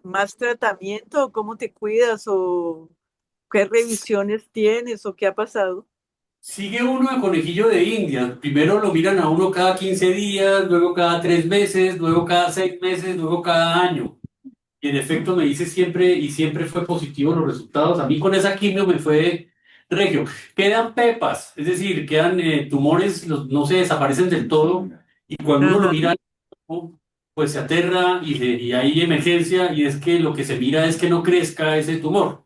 más tratamiento? ¿O cómo te cuidas? ¿O qué revisiones tienes? ¿O qué ha pasado? Sigue uno a conejillo de India. Primero lo miran a uno cada 15 días, luego cada 3 meses, luego cada 6 meses, luego cada año. Y en efecto me dice siempre, y siempre fue positivo los resultados. A mí con esa quimio me fue regio. Quedan pepas, es decir, quedan tumores, no se desaparecen del todo. Y cuando uno lo Ajá. mira, pues se aterra y hay emergencia, y es que lo que se mira es que no crezca ese tumor.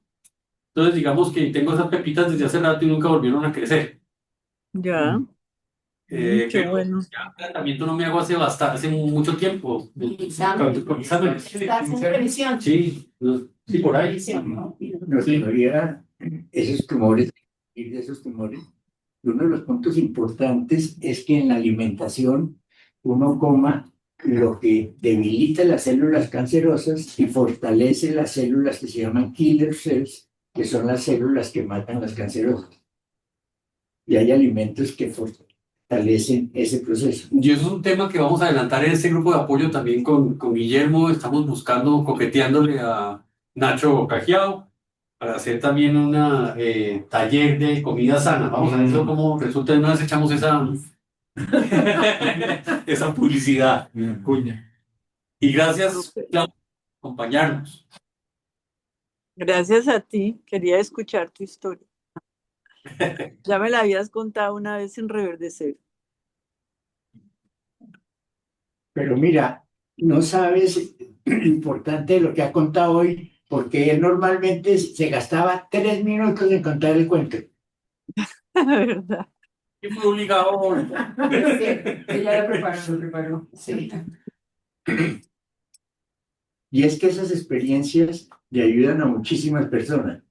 Entonces, digamos que tengo esas pepitas desde hace rato y nunca volvieron a crecer. Ya, qué Pero bueno. ya tratamiento no me hago hace mucho tiempo. Con exámenes. Estás en revisión. Sí, sí, por ahí. Revisión, ¿no? Nos todavía esos tumores, y de esos tumores, uno de los puntos importantes es que en la alimentación uno coma lo que debilita las células cancerosas y fortalece las células que se llaman killer cells, que son las células que matan las cancerosas. Y hay alimentos que fortalecen ese proceso. Y eso es un tema que vamos a adelantar en este grupo de apoyo también con Guillermo. Estamos buscando, coqueteándole a Nacho Cajiao para hacer también una taller de comida sana. Vamos a ver eso cómo resulta. De una vez echamos esa, esa publicidad. Y gracias, Claudio, por acompañarnos. Gracias a ti, quería escuchar tu historia. Ya me la habías contado una vez en Reverdecer. Pero mira, no sabes lo importante de lo que ha contado hoy, porque él normalmente se gastaba 3 minutos en contar el cuento. ¿Verdad? Y fui obligado. Ella lo preparó. Sí. Y es que esas experiencias le ayudan a muchísimas personas.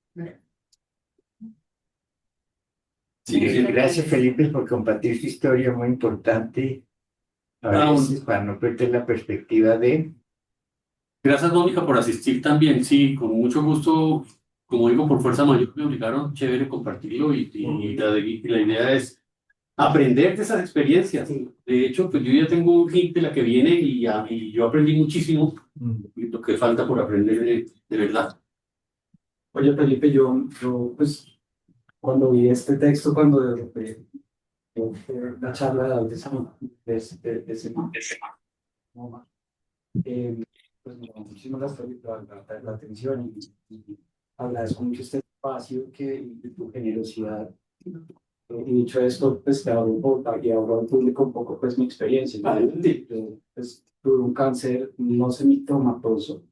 Sí, sí. Gracias, Felipe, por compartir tu historia muy importante. A veces, para no perder la perspectiva de... Gracias, Mónica, por asistir también. Sí, con mucho gusto. Como digo, por fuerza mayor me obligaron, chévere compartirlo y la idea es aprender de esas experiencias. De hecho, pues yo ya tengo un hit de la que viene y yo aprendí muchísimo y lo que falta por aprender de verdad. Oye, Felipe, yo pues cuando vi este texto, cuando la charla de ese man, pues me llamó muchísimo la atención y agradezco mucho este espacio y tu generosidad. Y dicho esto, pues te abro al público un poco pues mi experiencia. Yo, pues, tuve un cáncer no semitomatoso.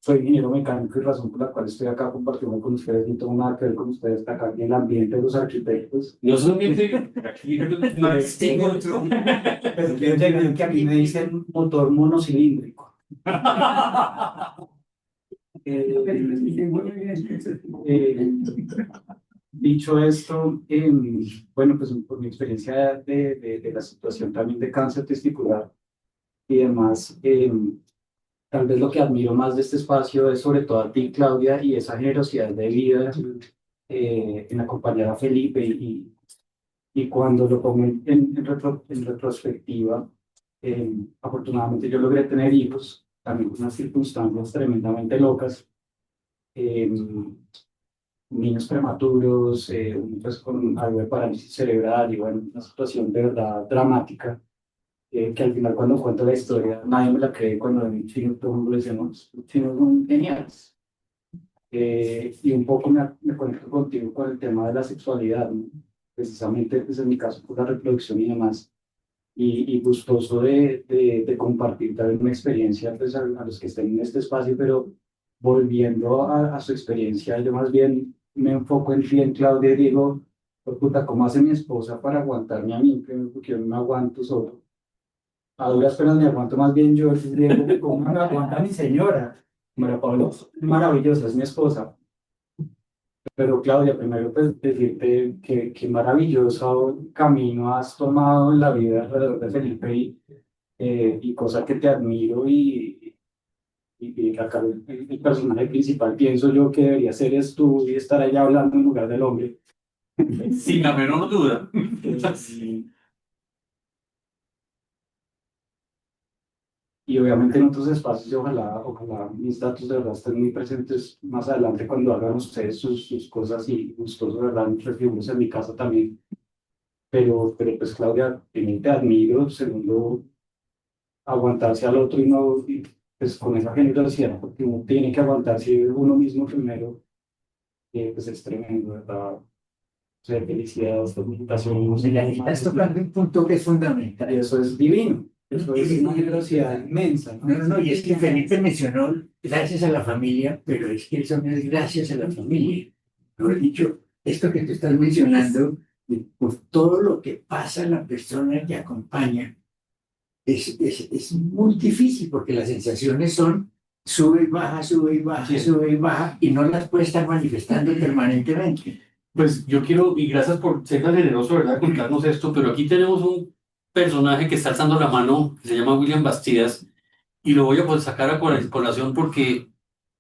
Soy ingeniero mecánico y razón por la cual estoy acá compartiendo con ustedes, no tengo nada que ver con ustedes acá en el ambiente de los arquitectos. No solamente aquí, no distingo otro. Pero yo llegué que a mí me dicen motor monocilíndrico. Dicho esto, bueno, pues por mi experiencia de la situación también de cáncer testicular y demás, tal vez lo que admiro más de este espacio es sobre todo a ti, Claudia, y esa generosidad de vida en acompañar a Felipe y cuando lo pongo en retrospectiva, afortunadamente yo logré tener hijos, también con unas circunstancias tremendamente locas, niños prematuros, pues con algo de parálisis cerebral y bueno, una situación de verdad dramática, que al final cuando cuento la historia nadie me la cree cuando en chino todo el mundo le decimos, chinos son geniales. Y un poco me conecto contigo con el tema de la sexualidad, ¿no? Precisamente pues en mi caso por la reproducción y demás, y gustoso de compartir también una experiencia pues, a los que estén en este espacio, pero volviendo a su experiencia, yo más bien me enfoco en ti, en Claudia, y digo, "Pues, puta, ¿cómo hace mi esposa para aguantarme a mí? Primero, porque yo no me aguanto solo. A duras penas me aguanto más bien yo, entonces digo, ¿cómo me aguanta mi señora? María Paula, maravillosa, es mi esposa. Pero Claudia, primero pues decirte que qué maravilloso camino has tomado en la vida alrededor de Felipe y cosa que te admiro y acá el personaje principal pienso yo que debería ser es tú y estar allá hablando en lugar del hombre. Sin la menor duda. Y obviamente en otros espacios, y ojalá mis datos de verdad estén muy presentes más adelante cuando hagan ustedes sus cosas y gustoso, de verdad, recibimos en mi casa también. Pero pues Claudia, primero te admiro, segundo, aguantarse al otro y no, y, pues con esa generosidad, porque uno tiene que aguantarse uno mismo primero, pues es tremendo, ¿verdad? O sea, felicidades, felicitaciones. Estás tocando un punto que es fundamental. Y eso es divino, eso es una generosidad inmensa, ¿no? No, y es que Felipe mencionó gracias a la familia, pero es que eso no es gracias a la familia. Lo he dicho, esto que tú estás mencionando, por todo lo que pasa a la persona que acompaña, es muy difícil porque las sensaciones son sube y baja, sube y baja, Sí. sube y baja, y no las puede estar manifestando permanentemente. Pues yo quiero, y gracias por ser tan generoso, ¿verdad?, de contarnos esto, pero aquí tenemos un personaje que está alzando la mano, que se llama William Bastidas, y lo voy a pues, sacar a colación porque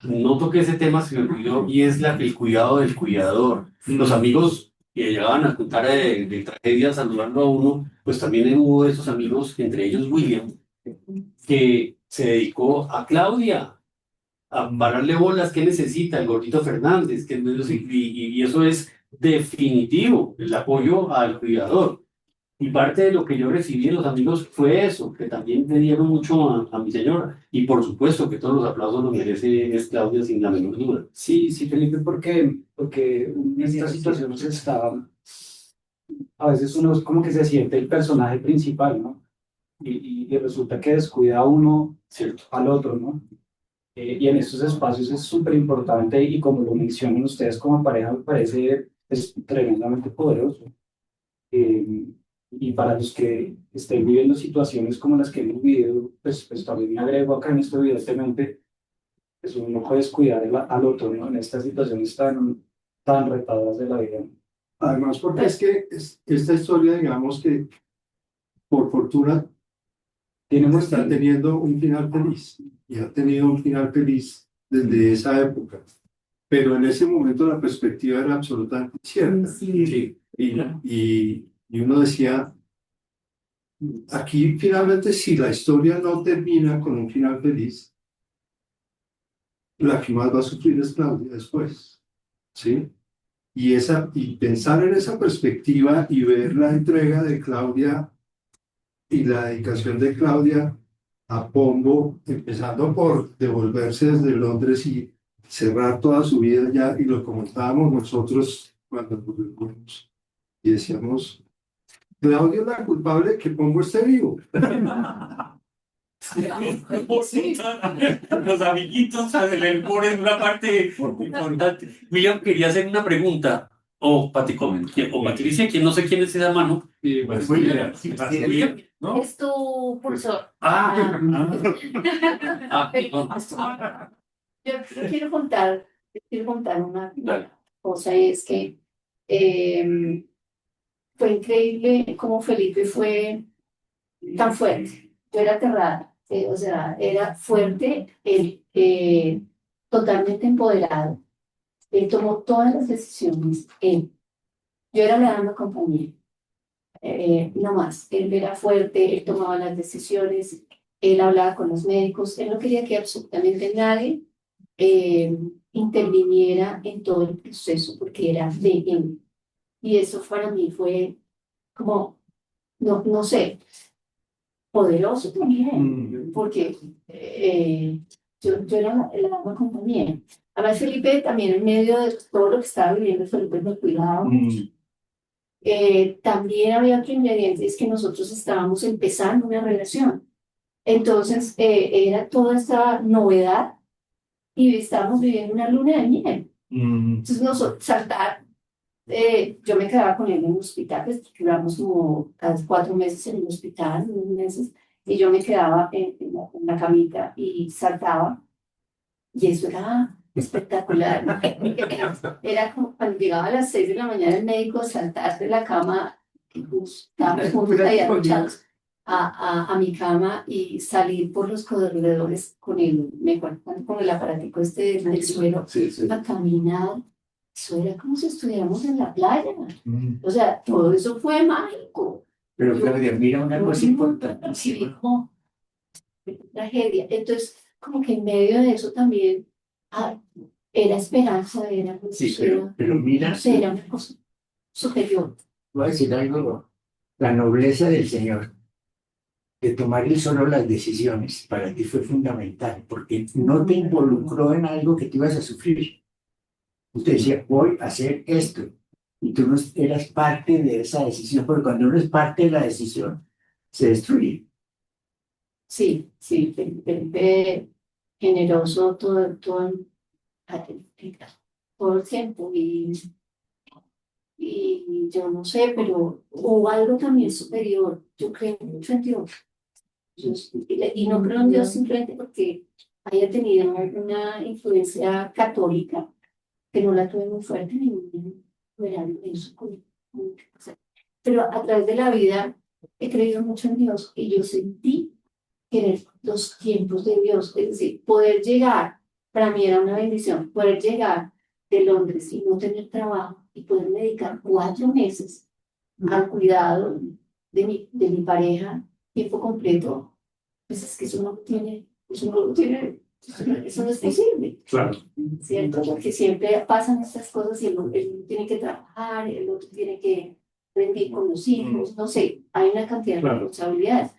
noto que ese tema se me olvidó, y es el cuidado del cuidador. Los amigos que llegaban a contar de tragedias saludando a uno, pues también hubo esos amigos, entre ellos William, que se dedicó a Claudia, a pararle bolas que necesita el gordito Fernández, y eso es definitivo, el apoyo al cuidador. Y parte de lo que yo recibí de los amigos fue eso, que también me dieron mucho a mi señora. Y por supuesto que todos los aplausos los merece es Claudia sin la menor duda. Sí, sí, Felipe, porque en estas situaciones está, a veces uno es como que se siente el personaje principal, ¿no? Y resulta que descuida a uno Cierto. al otro, ¿no? Y en estos espacios es súper importante y como lo mencionan ustedes como pareja, me parece tremendamente poderoso. Eh, y para los que estén viviendo situaciones como las que hemos vivido, pues también me agrego acá en esto, evidentemente, pues uno no puede descuidar al otro, ¿no? En estas situaciones tan retadoras de la vida. Además, porque es que esta historia, digamos que por fortuna está teniendo un final feliz y ha tenido un final feliz desde esa época. Pero en ese momento la perspectiva era absolutamente incierta. Sí. Y uno decía, aquí finalmente si la historia no termina con un final feliz, la que más va a sufrir es Claudia después. ¿Sí? Y pensar en esa perspectiva y ver la entrega de Claudia y la dedicación de Claudia a Pombo, empezando por devolverse desde Londres y cerrar toda su vida ya, y lo comentábamos nosotros cuando nos reunimos y decíamos, Claudia es la culpable de que Pombo esté vivo. Los amiguitos del core es una parte importante. William quería hacer una pregunta. O Patricia, quien no sé quién es esa mano. William. ¿No? Es tu pulsor. Yo quiero contar una Dale. cosa, y es que fue increíble cómo Felipe fue tan fuerte. Yo era aterrada, o sea, era fuerte, él, totalmente empoderado. Él tomó todas las decisiones, él. Yo era la dama compañía, no más. Él era fuerte, él tomaba las decisiones, él hablaba con los médicos, él no quería que absolutamente nadie interviniera en todo el proceso porque era de él. Y eso para mí fue como, no sé, poderoso también, porque yo era la dama compañía. Además, Felipe también en medio de todo lo que estaba viviendo, Felipe me cuidaba mucho. También había otro ingrediente, es que nosotros estábamos empezando una relación. Entonces, era toda esta novedad y estábamos viviendo una luna de miel. Entonces, nosotros saltar, yo me quedaba con él en el hospital, pues duramos como cada 4 meses en el hospital, 2 meses, y yo me quedaba en la camita y saltaba, y eso era espectacular. Era como cuando llegaba a las 6 de la mañana el médico, saltar de la cama, y estábamos juntos ahí arrochados a mi cama y salir por los corredores con el aparatico este del suelo a caminar. Eso era como si estuviéramos en la playa. O sea, todo eso fue mágico. Pero Claudia, mira una cosa importante. Sí, como tragedia. Entonces, como que en medio de eso también era esperanza, era Sí, pero mira, no sé, era una cosa superior. voy a decir algo, la nobleza del Señor de tomar él solo las decisiones para ti fue fundamental, porque no te involucró en algo que te ibas a sufrir. Usted decía, voy a hacer esto, y tú no eras parte de esa decisión, porque cuando uno es parte de la decisión, se destruye. Sí, sí, Felipe generoso todo el tiempo. Y yo no sé, pero hubo algo también superior. Yo creo mucho en Dios. Y no creo en Dios simplemente porque haya tenido una influencia católica, que no la tuve muy fuerte, ni era eso. Pero a través de la vida he creído mucho en Dios y yo sentí que en los tiempos de Dios, es decir, poder llegar, para mí era una bendición, poder llegar de Londres y no tener trabajo y poder dedicar 4 meses al cuidado de mi pareja, tiempo completo, pues es que eso no es posible. Claro. ¿Cierto? Porque siempre pasan estas cosas y el uno tiene que trabajar, el otro tiene que rendir con los hijos, no sé, hay una cantidad de responsabilidades.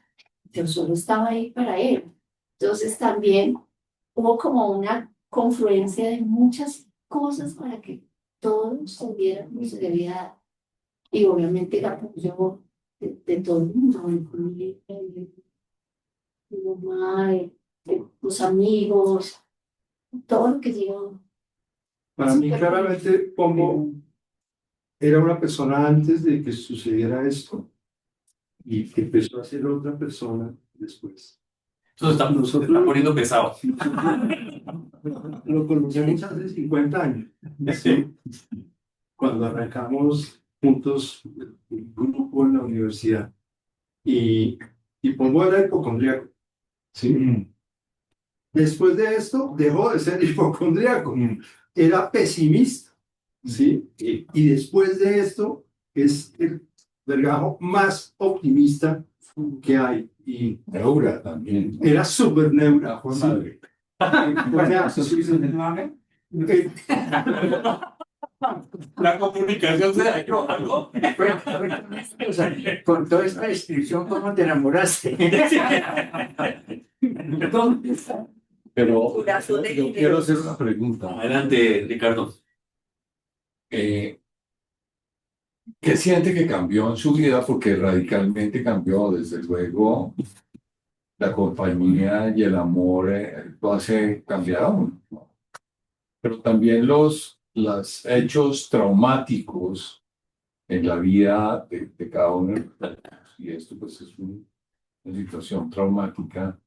Yo solo estaba ahí para él. Entonces también hubo como una confluencia de muchas cosas para que todo se diera como se debía dar. Y obviamente el apoyo de todo el mundo, de mi mamá, de los amigos, todo lo que yo... Para mí, claramente, Pombo era una persona antes de que sucediera esto y que empezó a ser otra persona después. Eso se está poniendo pesado. Lo conocemos hace 50 años, Sí. cuando arrancamos juntos un grupo en la universidad. Y Pombo era hipocondríaco. ¿Sí? Después de esto, dejó de ser hipocondríaco. Era pesimista. ¿Sí? Y después de esto, es el vergajo más optimista que hay. Y Neura también. era súper neura. Fue madre. O sea, La comunicación se dañó algo. O sea, con toda esta descripción, ¿cómo te enamoraste? Pero yo quiero hacer una pregunta. Adelante, Ricardo. ¿Qué siente que cambió en su vida? Porque radicalmente cambió, desde luego, la compañía y el amor lo hace cambiar a uno, ¿no? Pero también los hechos traumáticos en la vida de cada uno. Y esto pues es una situación traumática.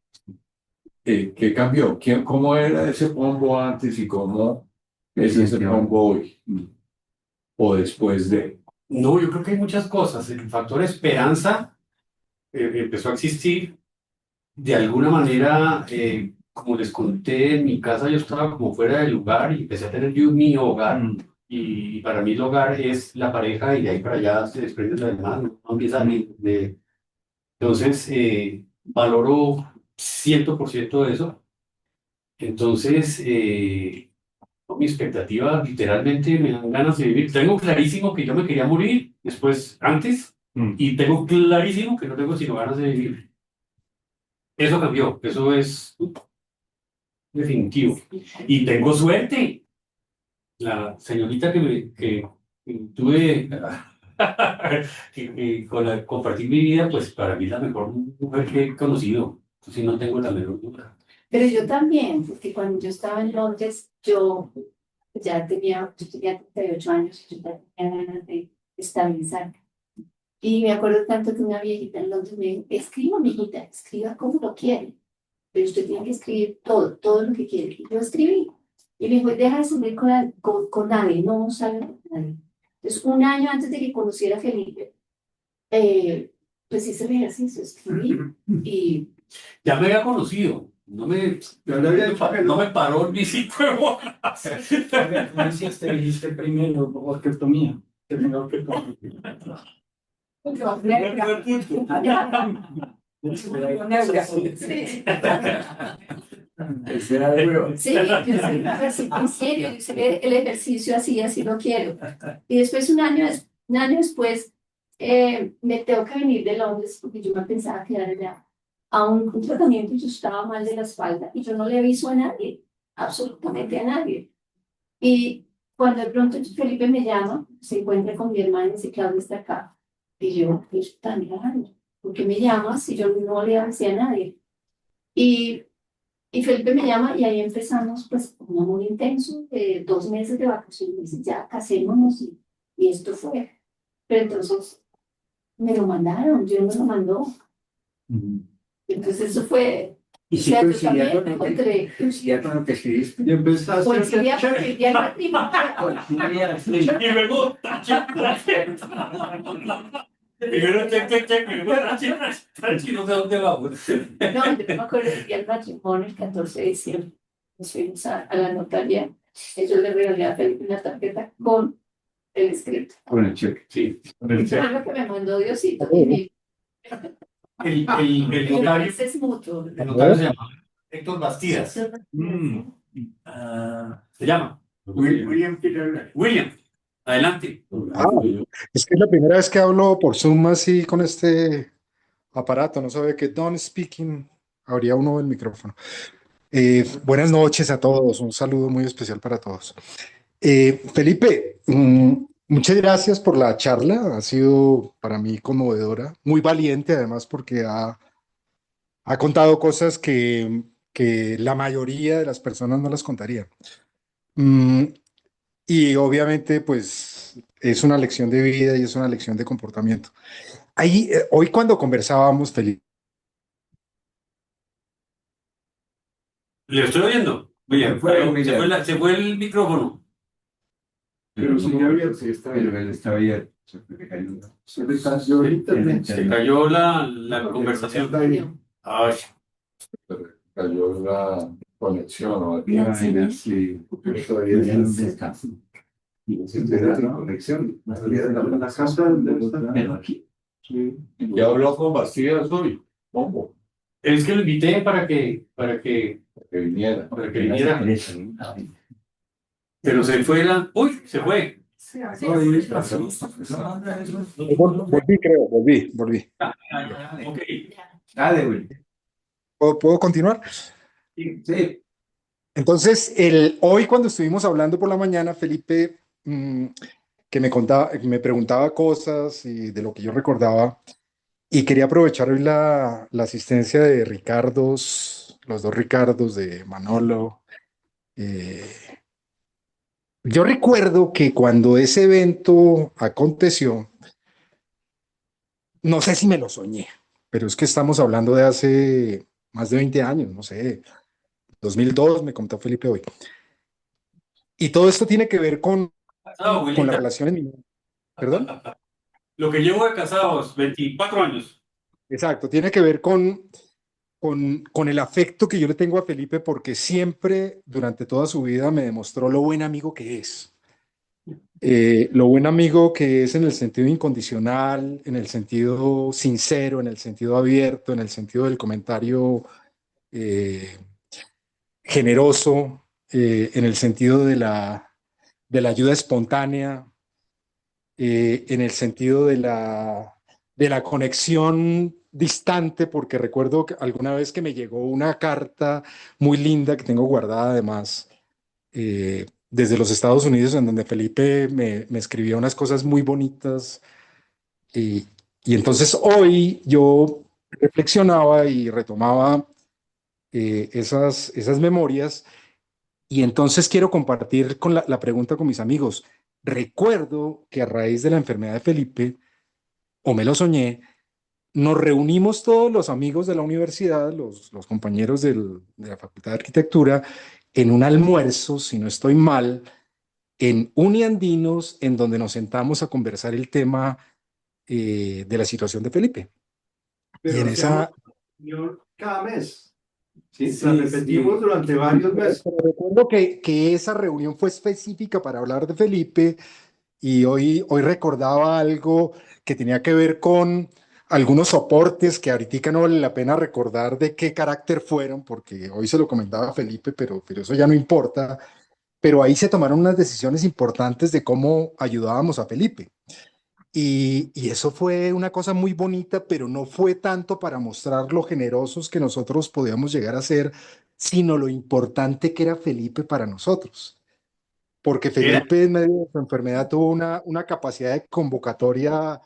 ¿Qué cambió? ¿Cómo era ese Pombo antes y cómo es ese Pombo hoy? O después de... No, yo creo que hay muchas cosas. El factor esperanza empezó a existir. De alguna manera, como les conté, en mi casa yo estaba como fuera del lugar y empecé a tener yo mi hogar. Y para mí el hogar es la pareja y de ahí para allá se desprende lo demás. No empieza de... Entonces, valoro 100% de eso. Entonces, mi expectativa literalmente me dan ganas de vivir. Tengo clarísimo que yo me quería morir después, antes, y tengo clarísimo que no tengo sino ganas de vivir. Eso cambió, eso es definitivo. Y tengo suerte. La señorita que tuve, que con la compartir mi vida, pues para mí es la mejor mujer que he conocido. Entonces no tengo la menor duda. Pero yo también, porque cuando yo estaba en Londres, yo tenía 38 años y yo ya tenía ganas de estabilizar. Y me acuerdo tanto que una viejita en Londres me dijo, escriba, mijita, escriba como lo quiere, pero usted tiene que escribir todo lo que quiere. Y yo escribí. Y me dijo, deja de salir con nadie, no salga con nadie. Entonces, un año antes de que conociera a Felipe, pues hice el ejercicio, escribí y... Ya me había conocido. No me paró el visito de bolas. ¿Cómo hiciste? Dijiste primero orquectomía. Primero orquectomía. Sí. Ese era de nuevo. Sí, en serio, yo hice el ejercicio así lo quiero. Y después, un año después, me tengo que venir de Londres porque yo me pensaba quedar allá a un tratamiento y yo estaba mal de la espalda y yo no le aviso a nadie, absolutamente a nadie. Y cuando de pronto Felipe me llama, se encuentra con mi hermana y dice, Claudia está acá. Y yo, es tan raro, ¿por qué me llamas si yo no le avisé a nadie? Y Felipe me llama y ahí empezamos pues un amor intenso, 2 meses de vacaciones, me dice, ya casémonos y esto fue. Pero entonces me lo mandaron, yo no me lo mandó. Entonces eso fue... Y si o sea, yo coincidía también con encontré... lo que escribiste. y empezaste a hacer Coincidía porque check. el día del matrimonio. Y luego, primero check, y luego no sé dónde vamos. No, yo me acuerdo del día del matrimonio, el 14 de diciembre. Nos fuimos a la notaría. Ellos le regalé a Felipe una tarjeta con el escrito. Con el cheque. Sí, Fue lo que me mandó Diosito. Y me... el notario, Ese es mutuo. el notario se llama Héctor Bastidas. Se llama William Peter. William. Adelante. Ah, es que es la primera vez que hablo por Zoom así con este aparato. No sabía que Don Speaking habría uno el micrófono. Buenas noches a todos. Un saludo muy especial para todos. Felipe, muchas gracias por la charla. Ha sido para mí conmovedora, muy valiente además porque ha contado cosas que que la mayoría de las personas no las contarían. Mm, y obviamente, pues es una lección de vida y es una lección de comportamiento. Ahí, hoy cuando conversábamos, Felipe, Le estoy oyendo. Oye, se fue el micrófono. Pero sigue abierto. Sí, está bien, él está abierto. Se le cayó el internet. Se cayó la conversación. Está bien. Ay, Cayó la conexión o algo. No, sí. Sí, Todavía todavía no no descansa. descansa. La conexión. La casa Pero aquí. Ya habló con Bastidas hoy. ¿Cómo? es que lo invité Que viniera. para que viniera. Pero se fue Uy, se fue. volví, creo, volví. Ok. Dale, güey. ¿Puedo continuar? Sí. Entonces, hoy cuando estuvimos hablando por la mañana, Felipe, que me contaba, que me preguntaba cosas y de lo que yo recordaba, y quería aprovechar hoy la asistencia de Ricardos, los dos Ricardos, de Manolo. eh, yo recuerdo que cuando ese evento aconteció, no sé si me lo soñé, pero es que estamos hablando de hace más de 20 años, no sé, 2002 me contó Felipe hoy. Y todo esto tiene que ver Casado, con la abuelita. relación en mi... ¿Perdón? Lo que llevo de casados, 24 años. Exacto, tiene que ver con el afecto que yo le tengo a Felipe porque siempre durante toda su vida me demostró lo buen amigo que es. Lo buen amigo que es en el sentido incondicional, en el sentido sincero, en el sentido abierto, en el sentido del comentario eh, generoso, en el sentido de la ayuda espontánea, en el sentido de la conexión distante, porque recuerdo que alguna vez que me llegó una carta muy linda que tengo guardada además desde los Estados Unidos, en donde Felipe me escribía unas cosas muy bonitas. Y, y entonces hoy yo reflexionaba y retomaba esas memorias y entonces quiero compartir con la pregunta con mis amigos. Recuerdo que a raíz de la enfermedad de Felipe, o me lo soñé, nos reunimos todos los amigos de la universidad, los compañeros de la Facultad de Arquitectura, en un almuerzo, si no estoy mal, en Uniandinos, en donde nos sentamos a conversar el tema de la situación de Felipe. Y Pero en hacíamos esa... reunión cada mes. Sí, la repetimos durante varios meses. Pero recuerdo que esa reunión fue específica para hablar de Felipe y hoy recordaba algo que tenía que ver con algunos soportes que ahorita no vale la pena recordar de qué carácter fueron, porque hoy se lo comentaba Felipe, pero eso ya no importa. Pero ahí se tomaron unas decisiones importantes de cómo ayudábamos a Felipe. Y eso fue una cosa muy bonita, pero no fue tanto para mostrar lo generosos que nosotros podíamos llegar a ser, sino lo importante que era Felipe para nosotros. Porque Era. Felipe en medio de su enfermedad tuvo una capacidad de convocatoria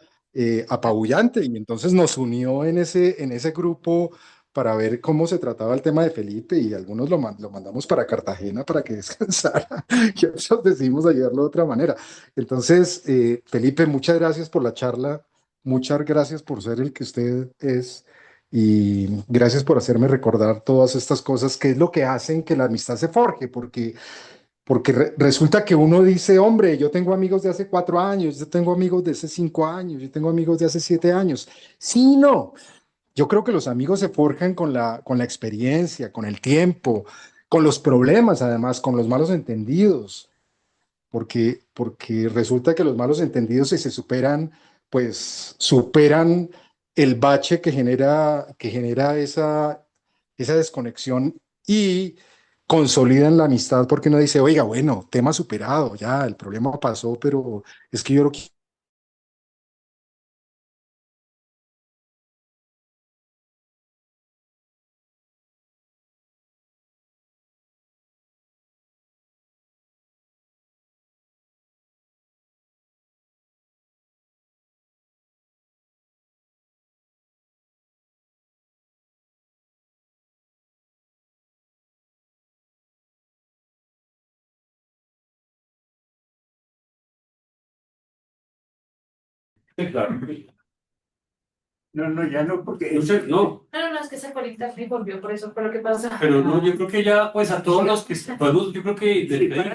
apabullante y entonces nos unió en ese grupo para ver cómo se trataba el tema de Felipe y algunos lo mandamos para Cartagena para que descansara y otros decidimos ayudarlo de otra manera. Entonces, Felipe, muchas gracias por la charla, muchas gracias por ser el que usted es y gracias por hacerme recordar todas estas cosas que es lo que hacen que la amistad se forje, porque resulta que uno dice, hombre, yo tengo amigos de hace 4 años, yo tengo amigos de hace 5 años, yo tengo amigos de hace 7 años. Sí, no, yo creo que los amigos se forjan con la experiencia, con el tiempo, con los problemas, además, con los malos entendidos, porque resulta que los malos entendidos, si se superan, pues superan el bache que genera esa desconexión y consolidan la amistad porque uno dice, oiga, bueno, tema superado, ya, el problema pasó, pero es que yo lo Sí, claro. No, ya no, porque No sé, no, No, es que se conecta y volvió, por eso fue lo que pasa. pero no, yo creo que ya, pues a todos los que podemos, yo creo que